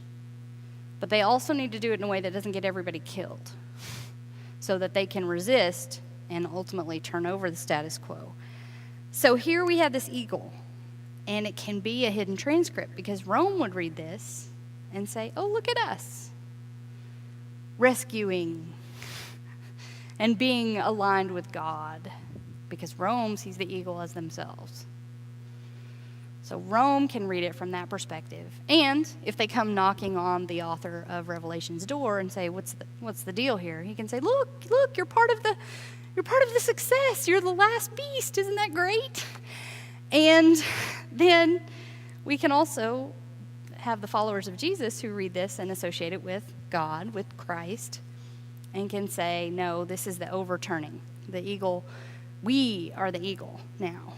but they also need to do it in a way that doesn't get everybody killed so that they can resist and ultimately turn over the status quo. So here we have this eagle, and it can be a hidden transcript because Rome would read this and say, oh, look at us, rescuing and being aligned with God, because Rome sees the eagle as themselves. So Rome can read it from that perspective. And if they come knocking on the author of Revelation's door and say, what's the deal here? He can say, look, you're part of the success. You're the last beast. Isn't that great? And then we can also have the followers of Jesus who read this and associate it with God, with Christ, and can say, no, this is the overturning. The eagle, we are the eagle now.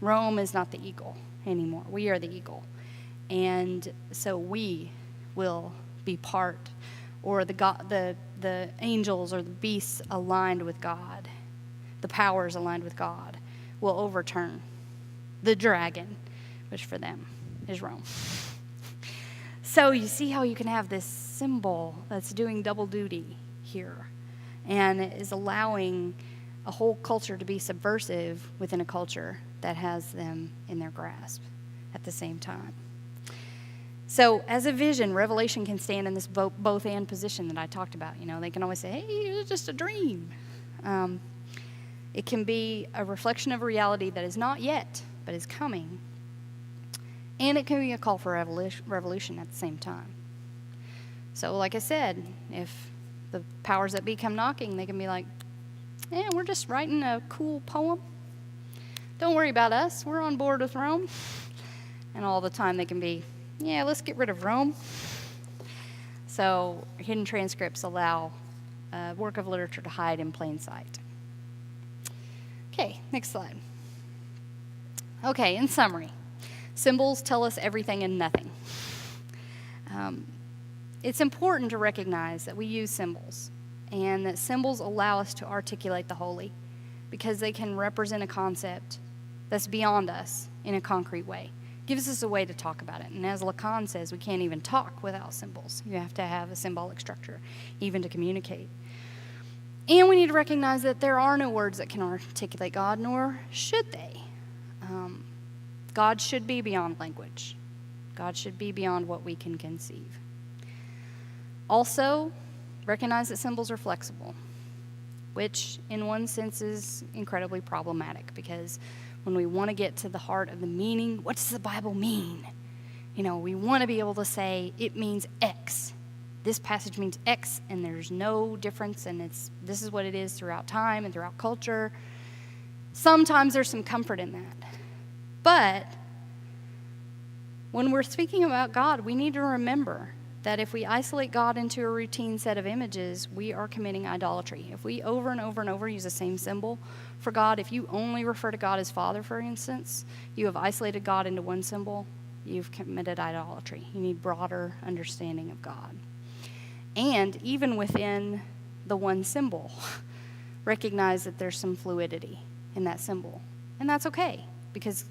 Rome is not the eagle anymore. We are the eagle. And so we will be part, or the angels or the beasts aligned with God, the powers aligned with God, will overturn the dragon, which for them is Rome. So you see how you can have this symbol that's doing double duty here, and is allowing a whole culture to be subversive within a culture that has them in their grasp at the same time. So as a vision, Revelation can stand in this both and position that I talked about. They can always say, hey, it was just a dream. It can be a reflection of a reality that is not yet, but is coming. And it can be a call for revolution at the same time. So like I said, if the powers that be come knocking, they can be like, yeah, we're just writing a cool poem. Don't worry about us. We're on board with Rome. And all the time they can be, yeah, let's get rid of Rome. So hidden transcripts allow a work of literature to hide in plain sight. Okay, next slide. Okay, in summary, symbols tell us everything and nothing. It's important to recognize that we use symbols, and that symbols allow us to articulate the holy because they can represent a concept that's beyond us in a concrete way. Gives us a way to talk about it. And as Lacan says, we can't even talk without symbols. You have to have a symbolic structure even to communicate. And we need to recognize that there are no words that can articulate God, nor should they. God should be beyond language. God should be beyond what we can conceive. Also, recognize that symbols are flexible, which in one sense is incredibly problematic because when we want to get to the heart of the meaning, what does the Bible mean? We want to be able to say it means X. This passage means X, and there's no difference, and this is what it is throughout time and throughout culture. Sometimes there's some comfort in that. But when we're speaking about God, we need to remember that if we isolate God into a routine set of images, we are committing idolatry. If we over and over and over use the same symbol for God, if you only refer to God as Father, for instance, you have isolated God into one symbol, you've committed idolatry. You need broader understanding of God. And even within the one symbol, recognize that there's some fluidity in that symbol. And that's okay, because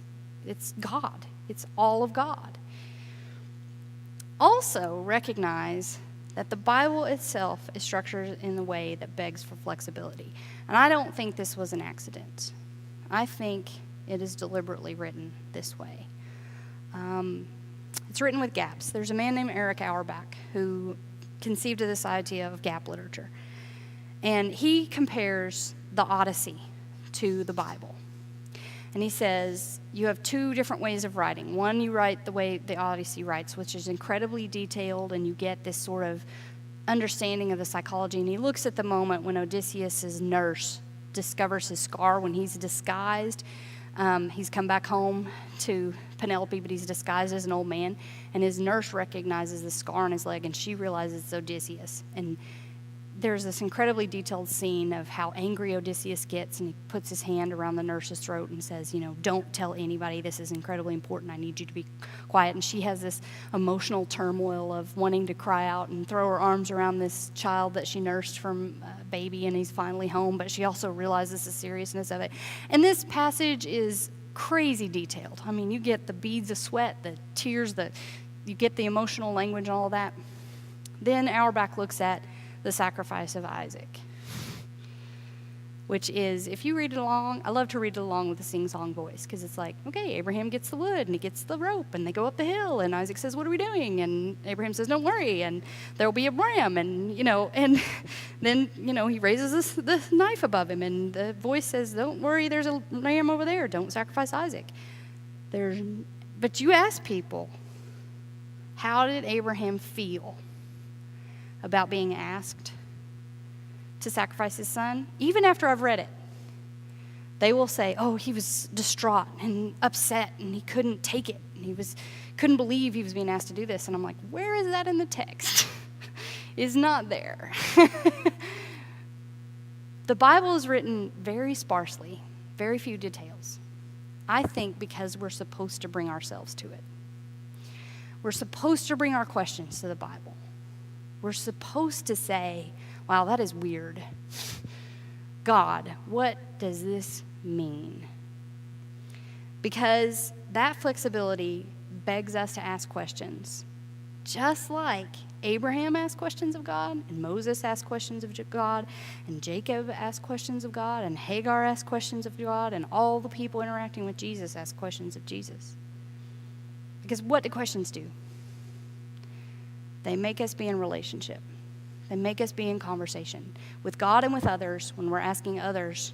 it's God. It's all of God. Also, recognize that the Bible itself is structured in a way that begs for flexibility. And I don't think this was an accident. I think it is deliberately written this way. It's written with gaps. There's a man named Eric Auerbach who conceived of this idea of gap literature. And he compares the Odyssey to the Bible. And he says, you have two different ways of writing. One, you write the way the Odyssey writes, which is incredibly detailed, and you get this sort of understanding of the psychology. And he looks at the moment when Odysseus' nurse discovers his scar when he's disguised. He's come back home to Penelope, but he's disguised as an old man. And his nurse recognizes the scar on his leg, and she realizes it's Odysseus. And there's this incredibly detailed scene of how angry Odysseus gets, and he puts his hand around the nurse's throat and says, don't tell anybody, this is incredibly important, I need you to be quiet. And she has this emotional turmoil of wanting to cry out and throw her arms around this child that she nursed from a baby, and he's finally home, but she also realizes the seriousness of it. And this passage is crazy detailed. I mean, you get the beads of sweat, the tears, you get the emotional language and all that. Then Auerbach looks at the sacrifice of Isaac, which is, if you read it along, I love to read it along with a sing-song voice, because it's like, okay, Abraham gets the wood, and he gets the rope, and they go up the hill, and Isaac says, what are we doing? And Abraham says, don't worry, and there'll be a ram, and, and then, he raises the knife above him, and the voice says, don't worry, there's a ram over there, don't sacrifice Isaac. But you ask people, how did Abraham feel about being asked to sacrifice his son? Even after I've read it, they will say, oh, he was distraught and upset, and he couldn't take it, and he couldn't believe he was being asked to do this. And I'm like, where is that in the text? It's not there. The Bible is written very sparsely, very few details. I think because we're supposed to bring ourselves to it. We're supposed to bring our questions to the Bible. We're supposed to say, wow, that is weird. God, what does this mean? Because that flexibility begs us to ask questions just like Abraham asked questions of God, and Moses asked questions of God, and Jacob asked questions of God, and Hagar asked questions of God, and all the people interacting with Jesus asked questions of Jesus. Because what do questions do? They make us be in relationship. They make us be in conversation with God and with others. When we're asking others,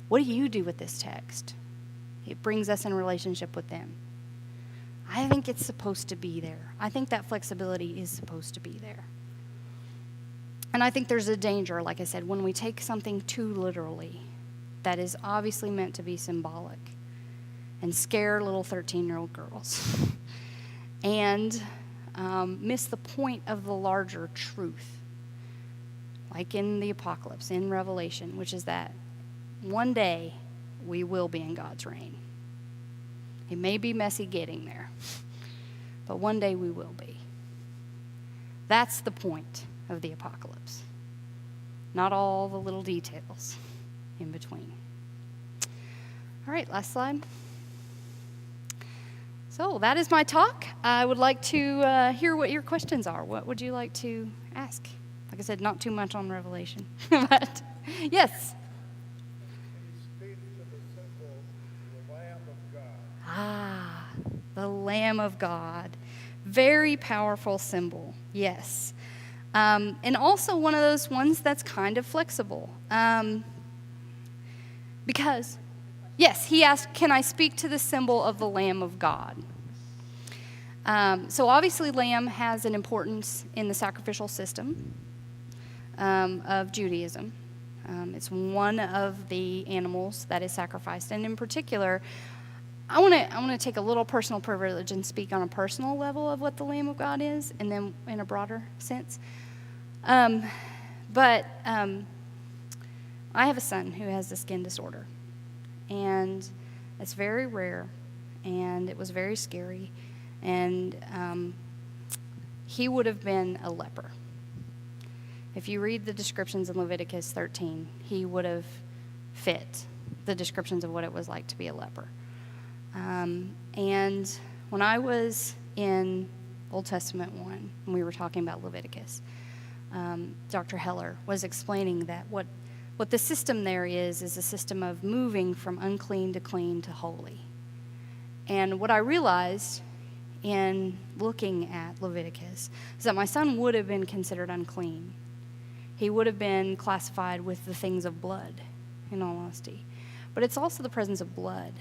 what do you do with this text? It brings us in relationship with them. I think it's supposed to be there. I think that flexibility is supposed to be there. And I think there's a danger, like I said, when we take something too literally that is obviously meant to be symbolic and scare little 13-year-old girls and miss the point of the larger truth, like in the apocalypse, in Revelation, which is that one day we will be in God's reign. It may be messy getting there, but one day we will be. That's the point of the apocalypse, not all the little details in between. All right, last slide. So that is my talk. I would like to hear what your questions are. What would you like to ask? Like I said, not too much on Revelation, but yes. Ah, the Lamb of God. Very powerful symbol, yes. And also one of those ones that's kind of flexible. Because, yes, he asked, can I speak to the symbol of the Lamb of God? So obviously lamb has an importance in the sacrificial system of Judaism. It's one of the animals that is sacrificed. And in particular, I want to take a little personal privilege and speak on a personal level of what the Lamb of God is, and then in a broader sense. But I have a son who has a skin disorder, and it's very rare, and it was very scary, and he would have been a leper. If you read the descriptions in Leviticus 13, he would have fit the descriptions of what it was like to be a leper. And when I was in Old Testament 1, when we were talking about Leviticus, Dr. Heller was explaining that what the system there is a system of moving from unclean to clean to holy. And what I realized in looking at Leviticus is that my son would have been considered unclean. He would have been classified with the things of blood, in all honesty. But it's also the presence of blood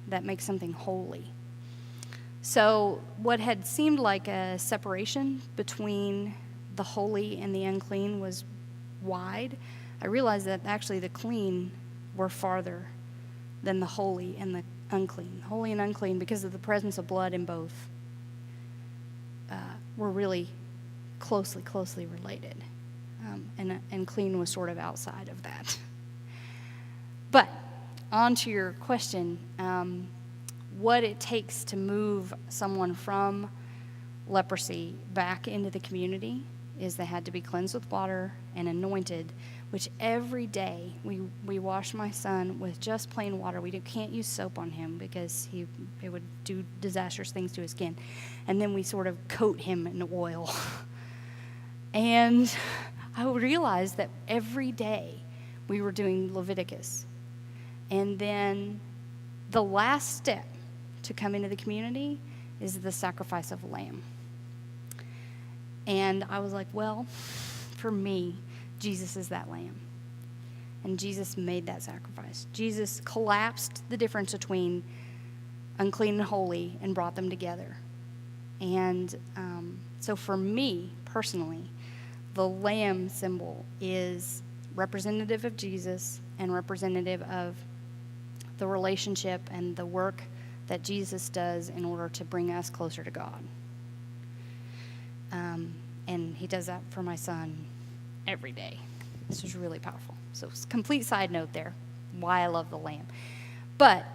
that makes something holy. So what had seemed like a separation between the holy and the unclean was wide. I realized that actually the clean were farther than the holy and the unclean. Holy and unclean, because of the presence of blood in both, were really closely related. And clean was sort of outside of that. But on to your question, what it takes to move someone from leprosy back into the community is they had to be cleansed with water and anointed, which every day we wash my son with just plain water. We can't use soap on him because it would do disastrous things to his skin. And then we sort of coat him in oil. And I realized that every day we were doing Leviticus. And then the last step to come into the community is the sacrifice of a lamb. And I was like, well, for me, Jesus is that lamb. And Jesus made that sacrifice. Jesus collapsed the difference between unclean and holy and brought them together. And so for me, personally, the lamb symbol is representative of Jesus and representative of the relationship and the work that Jesus does in order to bring us closer to God. And he does that for my son every day. This was really powerful. So complete side note there, why I love the lamb. But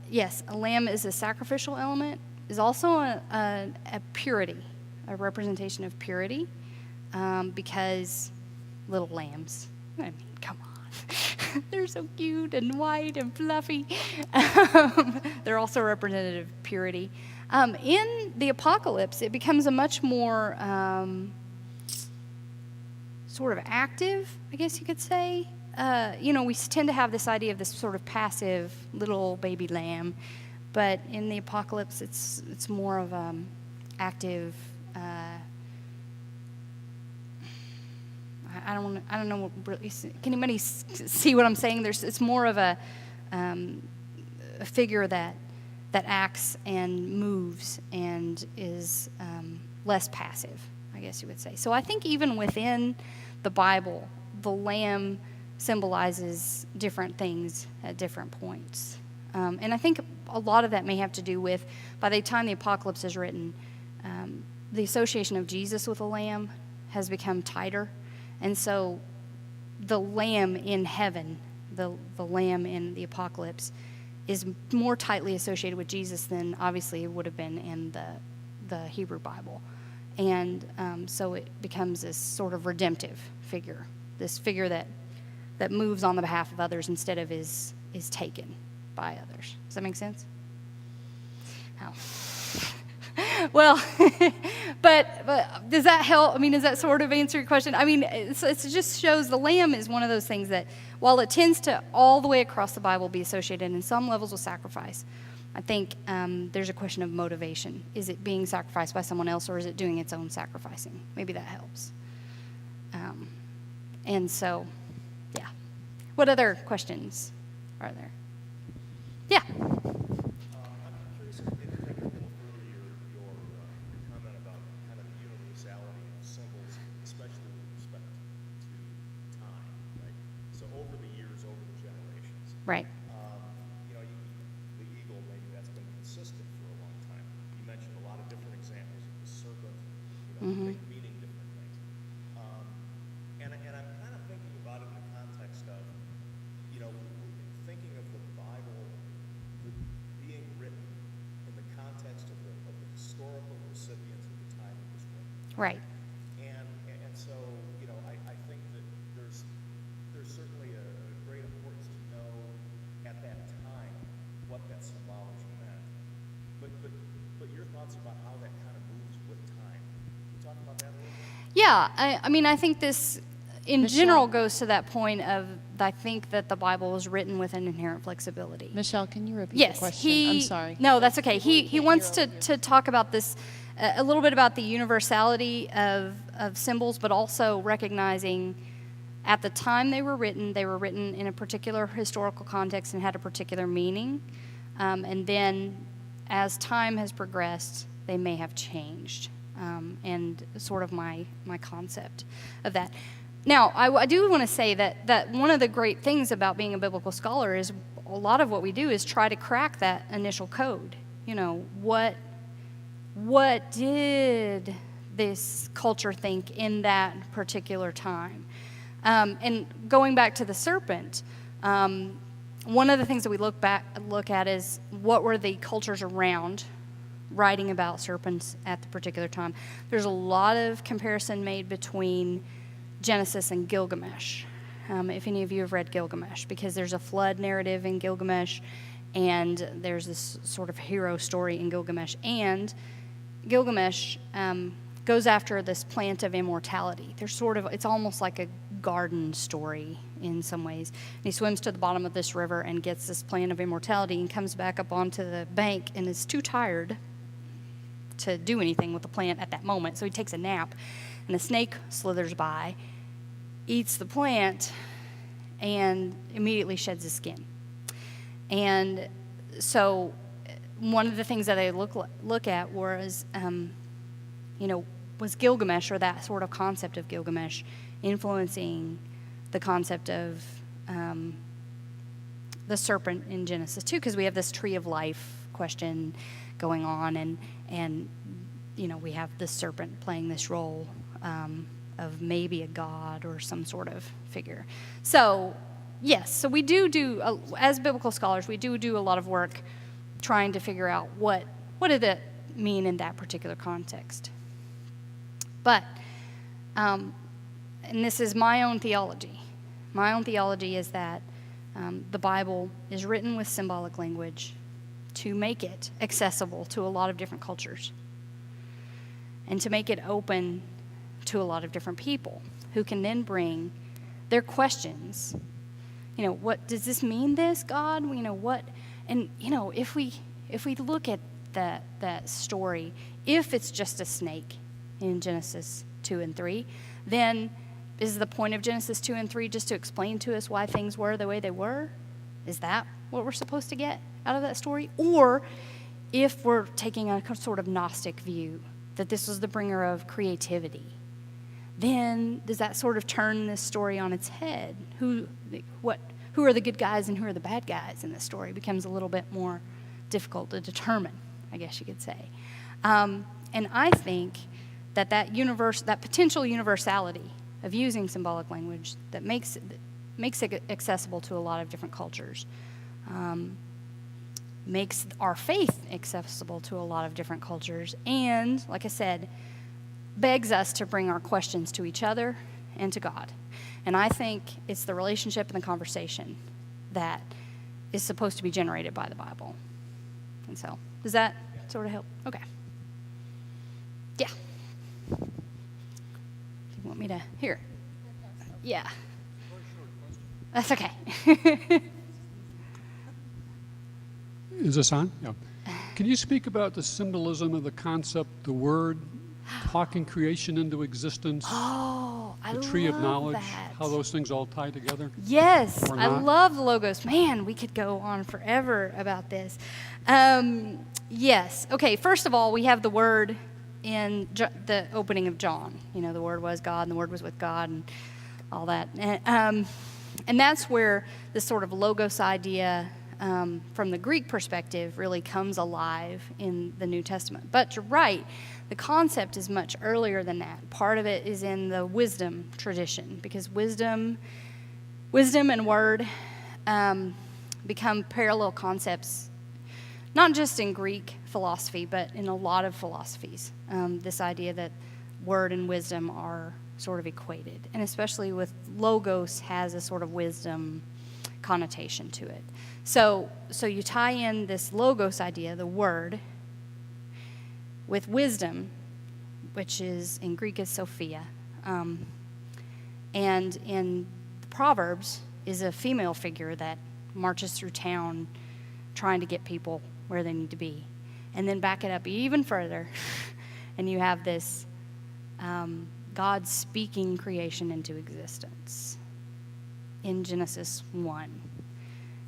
yes, a lamb is a sacrificial element, is also a purity, a representation of purity, because little lambs, I mean, come on. They're so cute and white and fluffy. They're also representative of purity. In the apocalypse, it becomes a much more sort of active, I guess you could say. We tend to have this idea of this sort of passive little baby lamb, but in the apocalypse, it's more of active. I don't know. Can anybody see what I'm saying? It's more of a figure that acts and moves and is less passive, I guess you would say. So I think even within the Bible, the lamb symbolizes different things at different points. And I think a lot of that may have to do with, by the time the apocalypse is written, the association of Jesus with a lamb has become tighter. And so the lamb in heaven, the lamb in the apocalypse, is more tightly associated with Jesus than obviously it would have been in the Hebrew Bible. And so it becomes this sort of redemptive figure, this figure that moves on the behalf of others instead of is taken by others. Does that make sense? Oh. Well, but does that help? I mean, does that sort of answer your question? I mean, it just shows the lamb is one of those things that, while it tends to all the way across the Bible be associated in some levels with sacrifice, I think there's a question of motivation. Is it being sacrificed by someone else, or is it doing its own sacrificing? Maybe that helps. And so, yeah. What other questions are there? Yeah. I'm curious if you could take a little further your comment about kind of the universality of symbols, especially with respect to time, right? So over the years, over the generations. Right. The eagle, maybe that's been consistent for a long time. You mentioned a lot of different examples of the serpent, meaning different things. And I'm kind of thinking about it in the context of, thinking of the Bible being written in the context of the historical recipients at the time it was written. Right. And so, I think that there's certainly a great importance to know at that time what that symbology meant. But your thoughts about how that kind of moves with time. Can you talk about that a little bit? Yeah, I mean, I think this, in Michelle. general, goes to that point of, I think that the Bible is written with an inherent flexibility. Michelle, can you repeat Yes, the question? I'm sorry. No, that's okay. He can't wants hear to talk about this, a little bit about the universality of symbols, but also recognizing at the time they were written in a particular historical context and had a particular meaning. And then as time has progressed, they may have changed. And sort of my concept of that. Now, I do want to say that one of the great things about being a biblical scholar is a lot of what we do is try to crack that initial code. What did this culture think in that particular time? And going back to the serpent, one of the things that we look at is what were the cultures around writing about serpents at the particular time. There's a lot of comparison made between Genesis and Gilgamesh, if any of you have read Gilgamesh, because there's a flood narrative in Gilgamesh, and there's this sort of hero story in Gilgamesh. And Gilgamesh goes after this plant of immortality. It's almost like a garden story in some ways. And he swims to the bottom of this river and gets this plant of immortality and comes back up onto the bank and is too tired to do anything with the plant at that moment. So he takes a nap, and a snake slithers by, eats the plant, and immediately sheds his skin. And so one of the things that I look at was, was Gilgamesh, or that sort of concept of Gilgamesh, influencing the concept of the serpent in Genesis 2, because we have this tree of life question going on, and we have this serpent playing this role of maybe a god or some sort of figure. So, yes, so we do as biblical scholars, we do a lot of work trying to figure out what did it mean in that particular context. But, and this is my own theology. My own theology is that the Bible is written with symbolic language to make it accessible to a lot of different cultures and to make it open to a lot of different people who can then bring their questions. What does this mean, this, God? What? And, if we look at that story, if it's just a snake in Genesis 2 and 3, then is the point of Genesis 2 and 3 just to explain to us why things were the way they were? Is that what we're supposed to get out of that story? Or if we're taking a sort of Gnostic view, that this was the bringer of creativity, then does that sort of turn this story on its head? Who are the good guys and who are the bad guys in this story becomes a little bit more difficult to determine, I guess you could say. And I think that potential universality of using symbolic language that makes it accessible to a lot of different cultures, makes our faith accessible to a lot of different cultures, and, like I said, begs us to bring our questions to each other and to God. And I think it's the relationship and the conversation that is supposed to be generated by the Bible. And so, does that sort of help? Okay. Yeah. Do you want me to hear? Yeah. That's okay. Is this on? Yeah. Can you speak about the symbolism of the concept, the word, talking creation into existence, The tree of knowledge, that. how those things all tie together? Yes, Or I not? love the logos. Man, we could go on forever about this. Yes. Okay, first of all, we have the word in the opening of John. The word was God, and the word was with God, and all that. And that's where this sort of logos idea from the Greek perspective really comes alive in the New Testament. But you're right, the concept is much earlier than that. Part of it is in the wisdom tradition, because wisdom and word become parallel concepts, not just in Greek philosophy, but in a lot of philosophies. This idea that word and wisdom are sort of equated, and especially with logos has a sort of wisdom connotation to it. So you tie in this logos idea, the word, with wisdom, which is in Greek is Sophia, and in the Proverbs is a female figure that marches through town trying to get people where they need to be. And then back it up even further, and you have this God speaking creation into existence. In Genesis 1,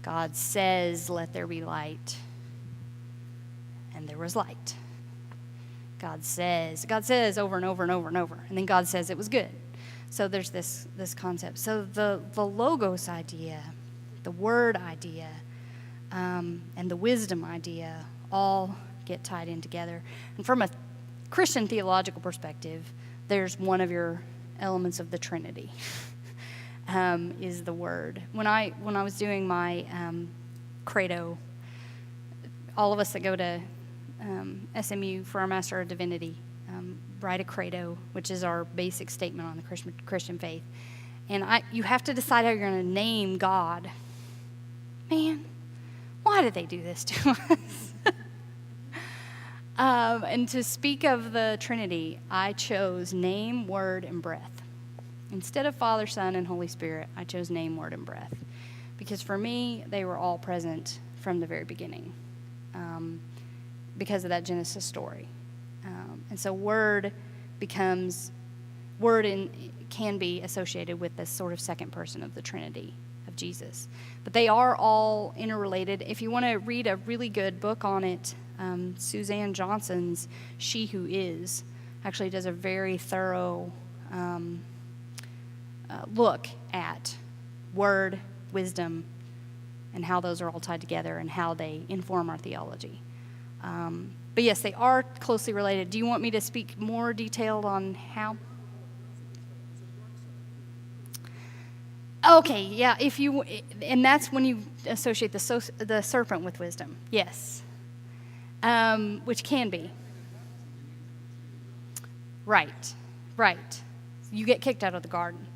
God says, "Let there be light," and there was light. God says over and over and over and over, and then God says it was good. So there's this concept. So the logos idea, the word idea, and the wisdom idea all get tied in together. And from a Christian theological perspective, there's one of your elements of the Trinity, is the word. When I was doing my credo, all of us that go to SMU for our Master of Divinity write a credo, which is our basic statement on the Christian faith. And you have to decide how you're going to name God. Man, why did they do this to us? And to speak of the Trinity, I chose name, word, and breath. Instead of Father, Son, and Holy Spirit, I chose name, word, and breath. Because for me, they were all present from the very beginning because of that Genesis story. And so word can be associated with this sort of second person of the Trinity of Jesus. But they are all interrelated. If you want to read a really good book on it, Suzanne Johnson's She Who Is actually does a very thorough look at word, wisdom, and how those are all tied together and how they inform our theology. But yes, they are closely related. Do you want me to speak more detailed on how? Okay, yeah. And that's when you associate the serpent with wisdom. Yes, which can be. Right. You get kicked out of the garden.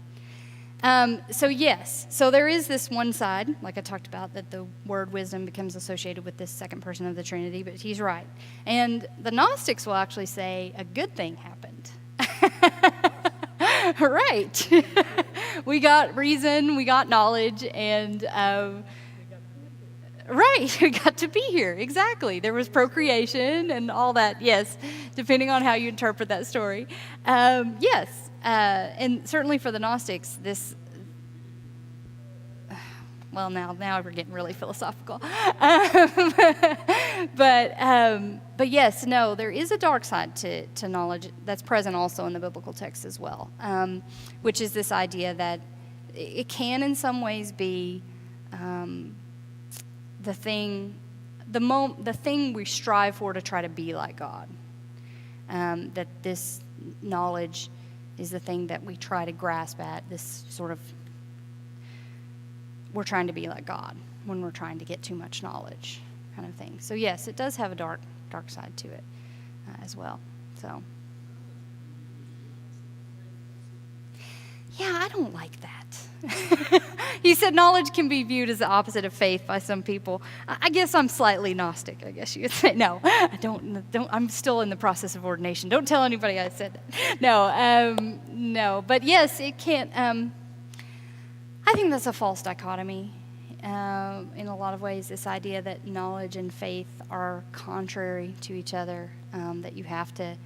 So yes, so there is this one side, like I talked about, that the word wisdom becomes associated with this second person of the Trinity, but he's right. And the Gnostics will actually say a good thing happened. Right. We got reason, we got knowledge, and right, we got to be here, exactly. There was procreation and all that, yes, depending on how you interpret that story. Yes, and certainly for the Gnostics, this, well, now we're getting really philosophical. But yes, no, there is a dark side to knowledge that's present also in the biblical text as well, which is this idea that it can in some ways be the thing we strive for to try to be like God. That this knowledge is the thing that we try to grasp at, this sort of, we're trying to be like God when we're trying to get too much knowledge kind of thing. So yes, it does have a dark side to it as well. So yeah, I don't like that. He said knowledge can be viewed as the opposite of faith by some people. I guess I'm slightly Gnostic, I guess you would say. No, I don't. I'm still in the process of ordination. Don't tell anybody I said that. No. But yes, it can't. I think that's a false dichotomy in a lot of ways, this idea that knowledge and faith are contrary to each other, that you have to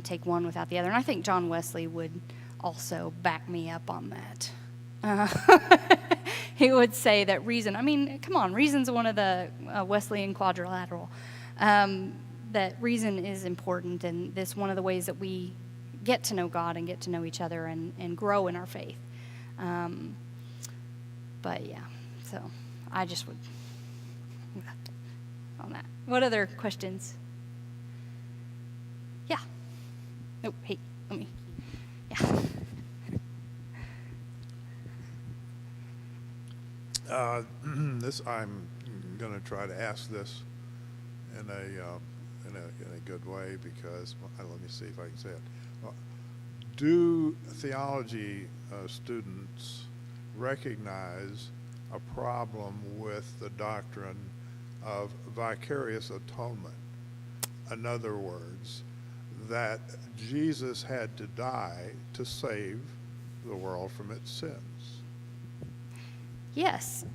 take one without the other. And I think John Wesley would also back me up on that. He would say that reason, I mean, come on, reason's one of the Wesleyan quadrilateral, that reason is important, and this one of the ways that we get to know God and get to know each other and grow in our faith. But yeah, so I just would on that. What other questions? Yeah. Oh, hey, let me. Yeah. This I'm going to try to ask this in a good way because let me see if I can say it. Do theology students recognize a problem with the doctrine of vicarious atonement? In other words, that Jesus had to die to save the world from its sins. Yes.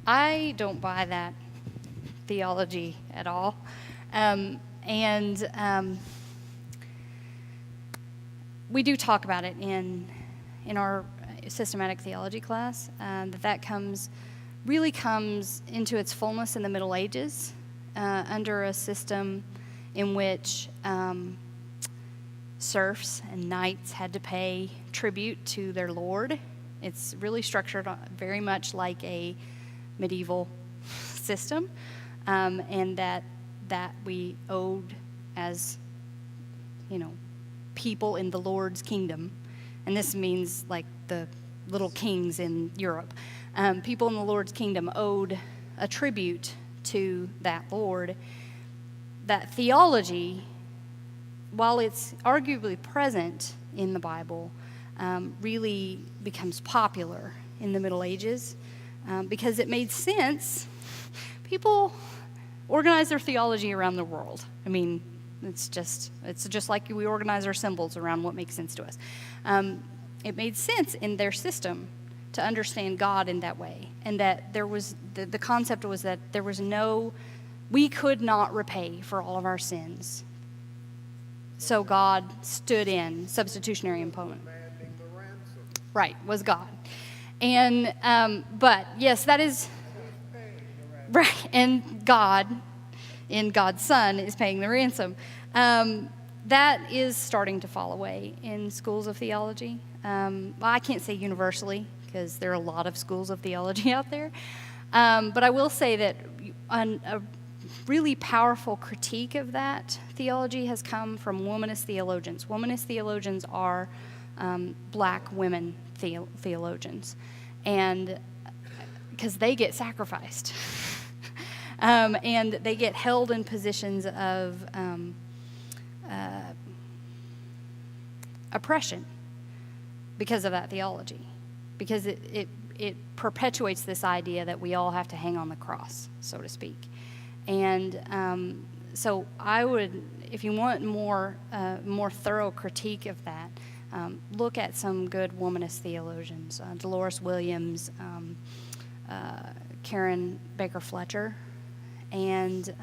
I don't buy that theology at all. We do talk about it in our systematic theology class, that really comes into its fullness in the Middle Ages, under a system in which serfs and knights had to pay tribute to their lord. It's really structured very much like a medieval system, and that we owed as, people in the Lord's kingdom. And this means like the little kings in Europe. People in the Lord's kingdom owed a tribute to that Lord. That theology, while it's arguably present in the Bible, really becomes popular in the Middle Ages because it made sense. People organize their theology around the world. I mean, it's just like we organize our symbols around what makes sense to us. It made sense in their system to understand God in that way, and that there was the concept was that we could not repay for all of our sins. So God stood in, substitutionary atonement. Right, was God. And, but yes, that is, right, and God, in God's Son, is paying the ransom. That is starting to fall away in schools of theology. Well, I can't say universally, because there are a lot of schools of theology out there. But I will say that a really powerful critique of that theology has come from womanist theologians. Womanist theologians are black women theologians, and because they get sacrificed and they get held in positions of oppression because of that theology, because it perpetuates this idea that we all have to hang on the cross, so to speak. And so I would, if you want more thorough critique of that, look at some good womanist theologians, Dolores Williams, Karen Baker Fletcher, and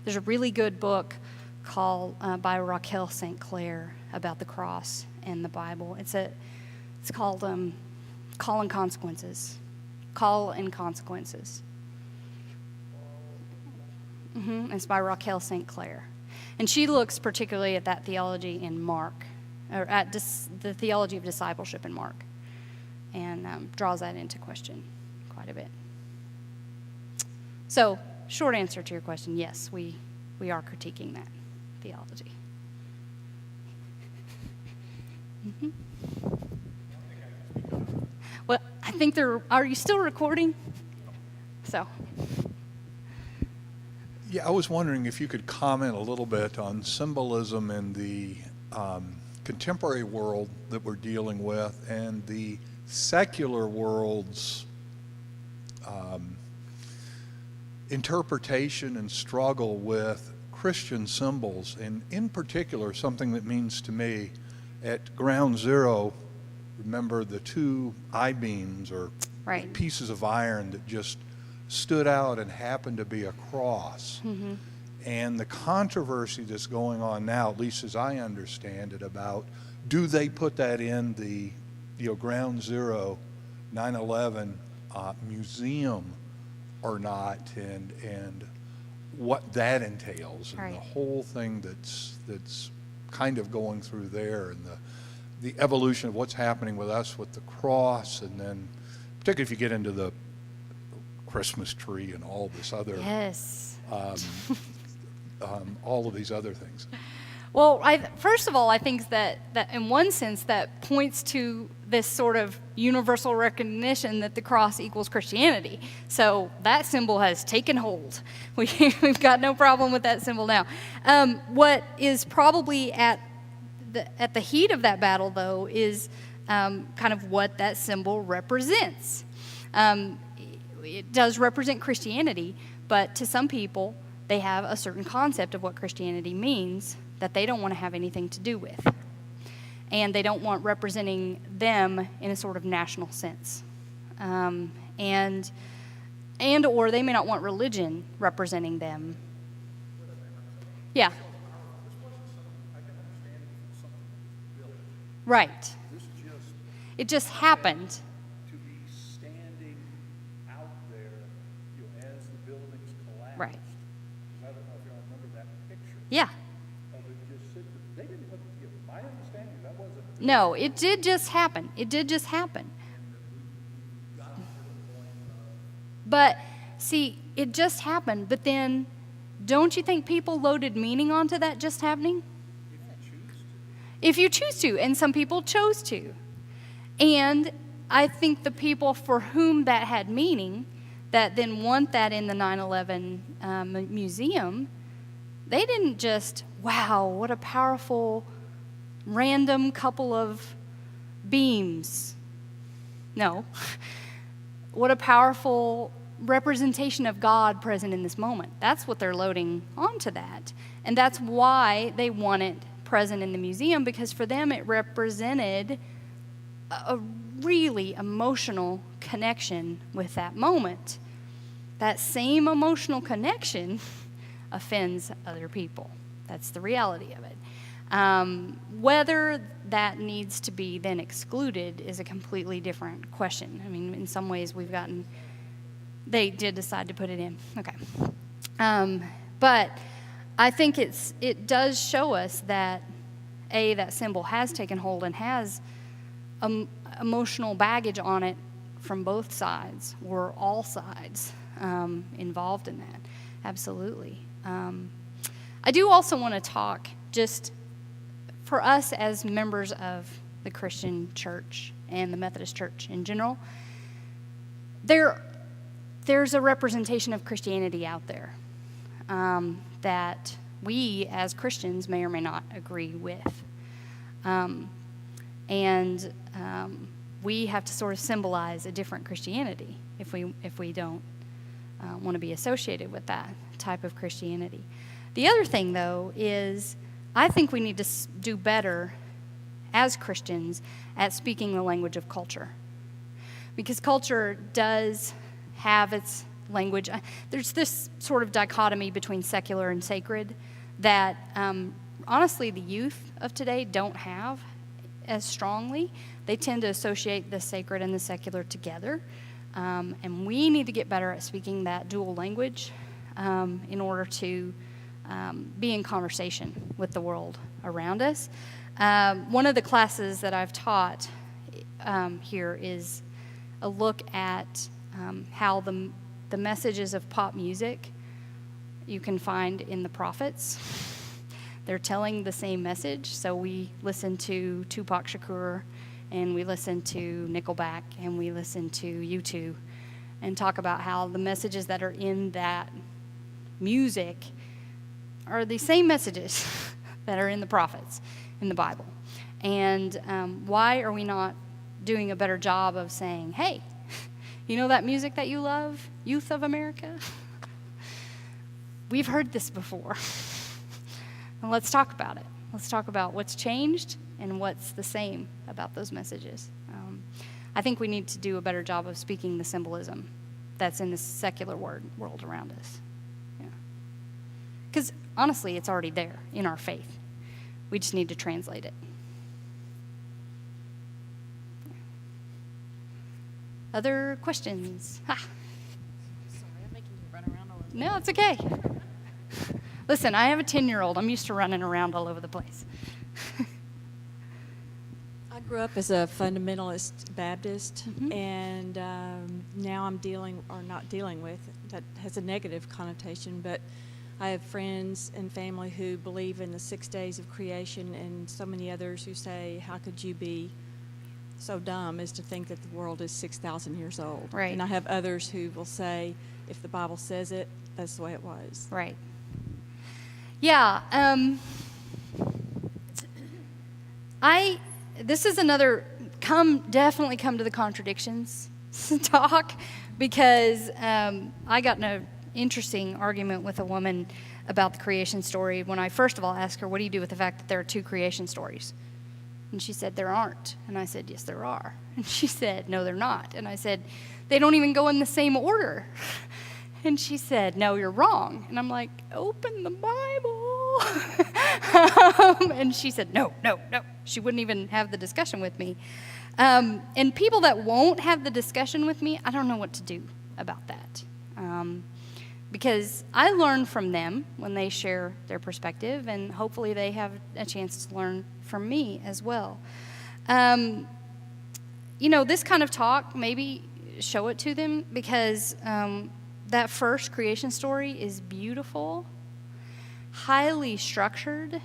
there's a really good book called by Raquel St. Clair about the cross and the Bible. It's called Call and Consequences. Call and Consequences. It's by Raquel St. Clair. And she looks particularly at that theology in Mark, or at the theology of discipleship in Mark, and draws that into question quite a bit. So, short answer to your question, yes, we are critiquing that theology. Well, I think are you still recording? So. Yeah, I was wondering if you could comment a little bit on symbolism in the contemporary world that we're dealing with and the secular world's interpretation and struggle with Christian symbols, and in particular, something that means to me at ground zero, remember the two I-beams or Right. pieces of iron that just stood out and happened to be a cross. Mm-hmm. And the controversy that's going on now, at least as I understand it, about do they put that in the ground zero 9/11 museum or not, and what that entails, and Right. the whole thing that's kind of going through there, and the evolution of what's happening with us with the cross, and then particularly if you get into the Christmas tree and all this other, Yes. all of these other things. Well, first of all, I think that in one sense that points to this sort of universal recognition that the cross equals Christianity. So that symbol has taken hold. We've got no problem with that symbol now. What is probably at the heat of that battle, though, is kind of what that symbol represents. It does represent Christianity, but to some people, they have a certain concept of what Christianity means that they don't want to have anything to do with. And they don't want representing them in a sort of national sense. And or they may not want religion representing them. Yeah. Right. It just happened. To be standing out there, as the buildings collapsed. Right. I don't know if you remember that picture. Yeah. They didn't put, my understanding, that wasn't. No, it did just happen. It did just happen. But, see, it just happened, but then don't you think people loaded meaning onto that just happening? If you choose to, and some people chose to. And I think the people for whom that had meaning, that then want that in the 9/11 museum, they didn't just, wow, what a powerful random couple of beams. No. What a powerful representation of God present in this moment. That's what they're loading onto that. And that's why they want it present in the museum, because for them it represented a really emotional connection with that moment. That same emotional connection offends other people. That's the reality of it. Whether that needs to be then excluded is a completely different question. I mean, in some ways they did decide to put it in. Okay. But I think it does show us that, that symbol has taken hold and has emotional baggage on it from both sides, or all sides involved in that. Absolutely. I do also want to talk, just for us as members of the Christian church and the Methodist church in general, there's a representation of Christianity out there that we as Christians may or may not agree with. And we have to sort of symbolize a different Christianity if we don't want to be associated with that type of Christianity. The other thing, though, is I think we need to do better as Christians at speaking the language of culture. Because culture does have its language. There's this sort of dichotomy between secular and sacred that honestly the youth of today don't have as strongly. They tend to associate the sacred and the secular together. And we need to get better at speaking that dual language in order to be in conversation with the world around us. One of the classes that I've taught here is a look at how the messages of pop music you can find in the prophets. They're telling the same message. So we listen to Tupac Shakur, and we listen to Nickelback, and we listen to U2, and talk about how the messages that are in that music are the same messages that are in the prophets in the Bible. And why are we not doing a better job of saying, hey, you know that music that you love, youth of America? We've heard this before. And let's talk about it. Let's talk about what's changed and what's the same about those messages. I think we need to do a better job of speaking the symbolism that's in the secular world around us. Because honestly, it's already there in our faith. We just need to translate it. Other questions? Ha. Sorry, I'm making you run around all over. No, it's okay. Listen, I have a 10-year-old. I'm used to running around all over the place. I grew up as a fundamentalist Baptist, Mhm. and now I'm not dealing with, that has a negative connotation, but I have friends and family who believe in the 6 days of creation, and so many others who say, how could you be so dumb as to think that the world is 6,000 years old? Right. And I have others who will say, if the Bible says it, that's the way it was. Right. Yeah. This is another definitely come to the contradictions talk, because I got in an interesting argument with a woman about the creation story when I first of all asked her, what do you do with the fact that there are 2 creation stories? And she said, there aren't. And I said, yes, there are. And she said, no, they're not. And I said, they don't even go in the same order. And she said, no, you're wrong. And I'm like, open the Bible. And she said, no. She wouldn't even have the discussion with me. And people that won't have the discussion with me, I don't know what to do about that. Because I learn from them when they share their perspective, and hopefully they have a chance to learn from me as well. This kind of talk, maybe show it to them, because that first creation story is beautiful, highly structured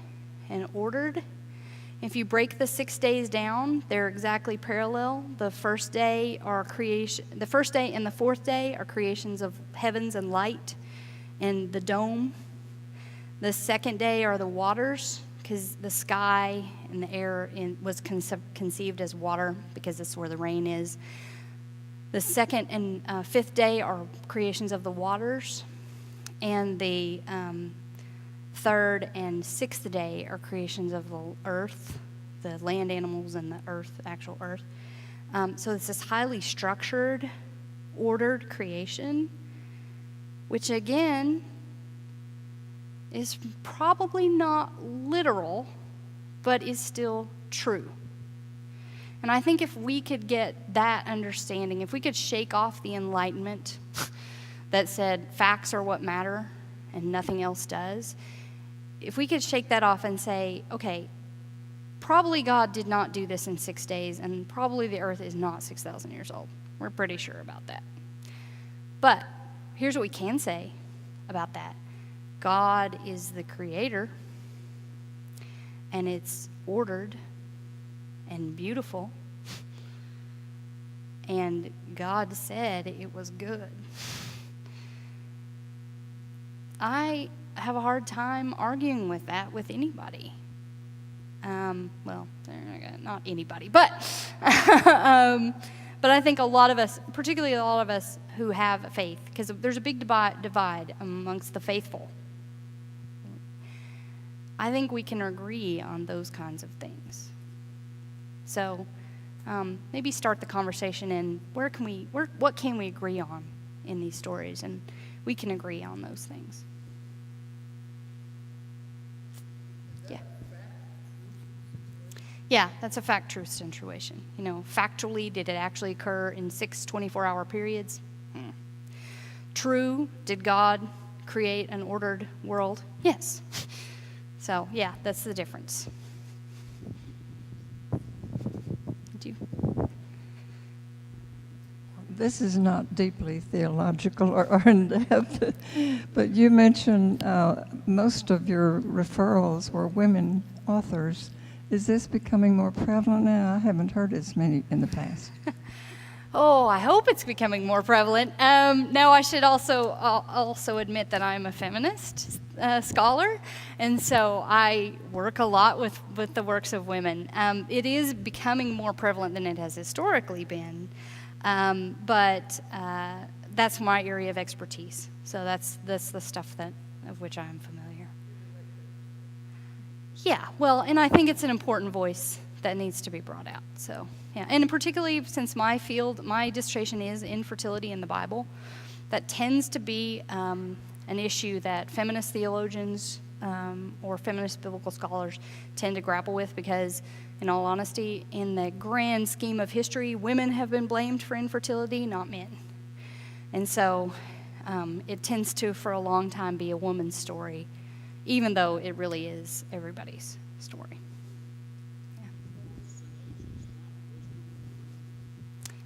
and ordered. If you break the 6 days down, they're exactly parallel. The first day and the fourth day are creations of heavens and light and the dome. The second day are the waters, because the sky and the air was conceived as water, because that's where the rain is. The second and fifth day are creations of the waters, and the third and sixth day are creations of the earth, the land animals and the earth, actual earth. So it's this highly structured, ordered creation, which again is probably not literal, but is still true. And I think if we could get that understanding, if we could shake off the Enlightenment that said facts are what matter and nothing else does, if we could shake that off and say, okay, probably God did not do this in 6 days, and probably the earth is not 6,000 years old. We're pretty sure about that. But here's what we can say about that. God is the creator, and it's ordered and beautiful, and God said it was good. I have a hard time arguing with that with anybody. Well, they're not gonna not anybody, but but I think a lot of us, particularly a lot of us who have faith, because there's a big divide amongst the faithful. I think we can agree on those kinds of things. So maybe start the conversation in what can we agree on in these stories, and we can agree on those things. Yeah. Yeah, that's a fact-truth situation. Factually, did it actually occur in 6 24-hour periods? True, did God create an ordered world? Yes. So, yeah, that's the difference. Did you? This is not deeply theological or in depth, but you mentioned most of your referrals were women authors. Is this becoming more prevalent now? I haven't heard as many in the past. Oh, I hope it's becoming more prevalent. Now, I should also admit that I'm a feminist scholar, and so I work a lot with the works of women. It is becoming more prevalent than it has historically been, but that's my area of expertise. So that's the stuff of which I am familiar. Yeah, well, and I think it's an important voice that needs to be brought out. So, yeah, and particularly since my dissertation is infertility in the Bible, that tends to be an issue that feminist theologians or feminist biblical scholars tend to grapple with because, in all honesty, in the grand scheme of history, women have been blamed for infertility, not men. And so it tends to, for a long time, be a woman's story, even though it really is everybody's story.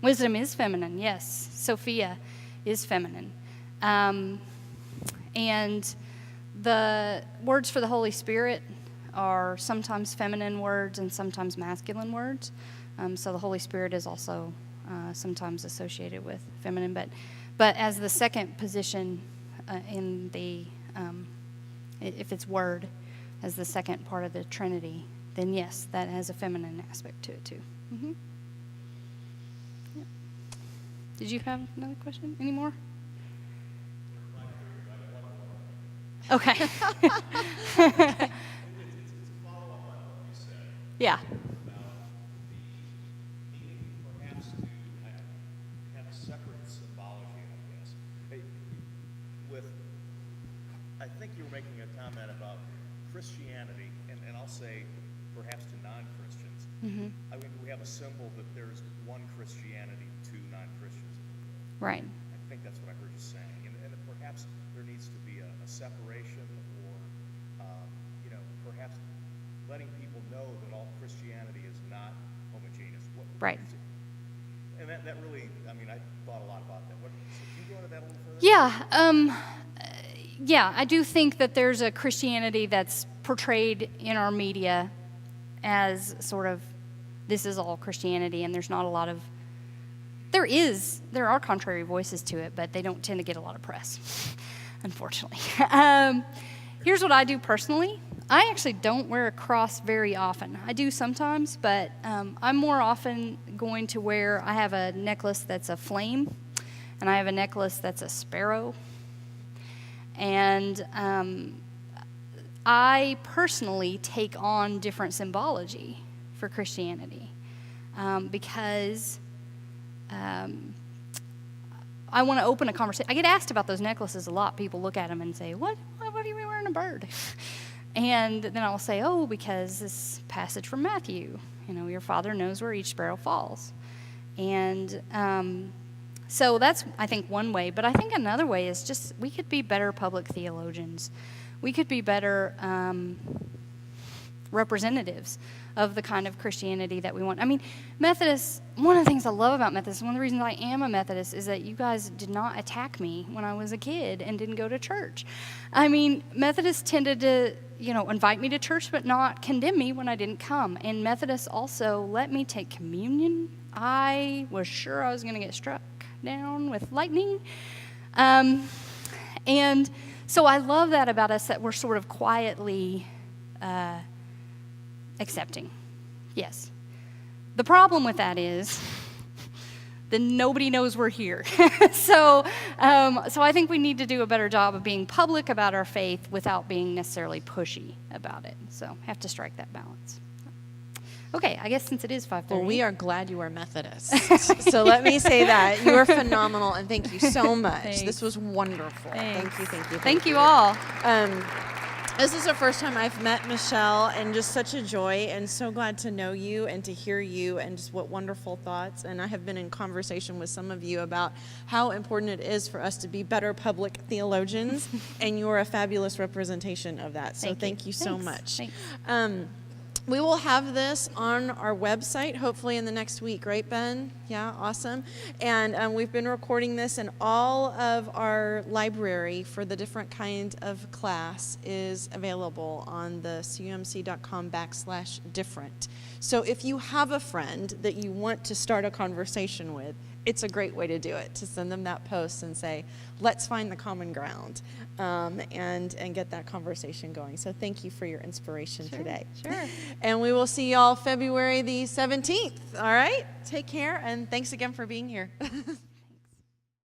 Wisdom is feminine, yes. Sophia is feminine. And the words for the Holy Spirit are sometimes feminine words and sometimes masculine words. So the Holy Spirit is also sometimes associated with feminine. But as the second position in the, if it's word, as the second part of the Trinity, then yes, that has a feminine aspect to it too. Mm-hmm. Did you have another question? Any more? Okay. It's a follow-up on what you said. Yeah. About the needing perhaps to have a separate symbology, I guess. I think you were making a comment about Christianity, and I'll say perhaps to non-Christians. Mm-hmm. I mean, we have a symbol that there's one Christianity to non-Christians. Right. I think that's what I heard you saying. And perhaps there needs to be a separation or, perhaps letting people know that all Christianity is not homogeneous. Right. And that really, I thought a lot about that. Can you go into that a little further? Yeah, I do think that there's a Christianity that's portrayed in our media as sort of, this is all Christianity, and there's not a lot of, there are contrary voices to it, but they don't tend to get a lot of press, unfortunately. Here's what I do personally. I actually don't wear a cross very often. I do sometimes, but I'm more often going to wear, I have a necklace that's a flame, and I have a necklace that's a sparrow. And I personally take on different symbology for Christianity because I want to open a conversation. I get asked about those necklaces a lot. People look at them and say, what are you wearing a bird? And then I'll say, because this passage from Matthew, your Father knows where each sparrow falls. And so that's, I think, one way. But I think another way is just we could be better public theologians. We could be better representatives of the kind of Christianity that we want. Methodists, one of the things I love about Methodists, one of the reasons I am a Methodist is that you guys did not attack me when I was a kid and didn't go to church. Methodists tended to, invite me to church but not condemn me when I didn't come. And Methodists also let me take communion. I was sure I was going to get struck down with lightning. And so I love that about us, that we're sort of quietly accepting. Yes. The problem with that is then nobody knows we're here. So I think we need to do a better job of being public about our faith without being necessarily pushy about it. So have to strike that balance. Okay, I guess since it is 5:30. Well, we are glad you are Methodist. So let me say that. You are phenomenal, and thank you so much. Thanks. This was wonderful. Thanks. Thank you. Thank you all. This is the first time I've met Michelle, and just such a joy, and so glad to know you and to hear you, and just what wonderful thoughts. And I have been in conversation with some of you about how important it is for us to be better public theologians, and you're a fabulous representation of that. So thank you so much. Thanks. We will have this on our website, hopefully in the next week, right, Ben? Yeah, awesome. And we've been recording this, and all of our library for the different kind of class is available on the cumc.com/different. So if you have a friend that you want to start a conversation with, it's a great way to do it, to send them that post and say, let's find the common ground, and get that conversation going. So thank you for your inspiration today. Sure. And we will see you all February the 17th. All right? Take care, and thanks again for being here.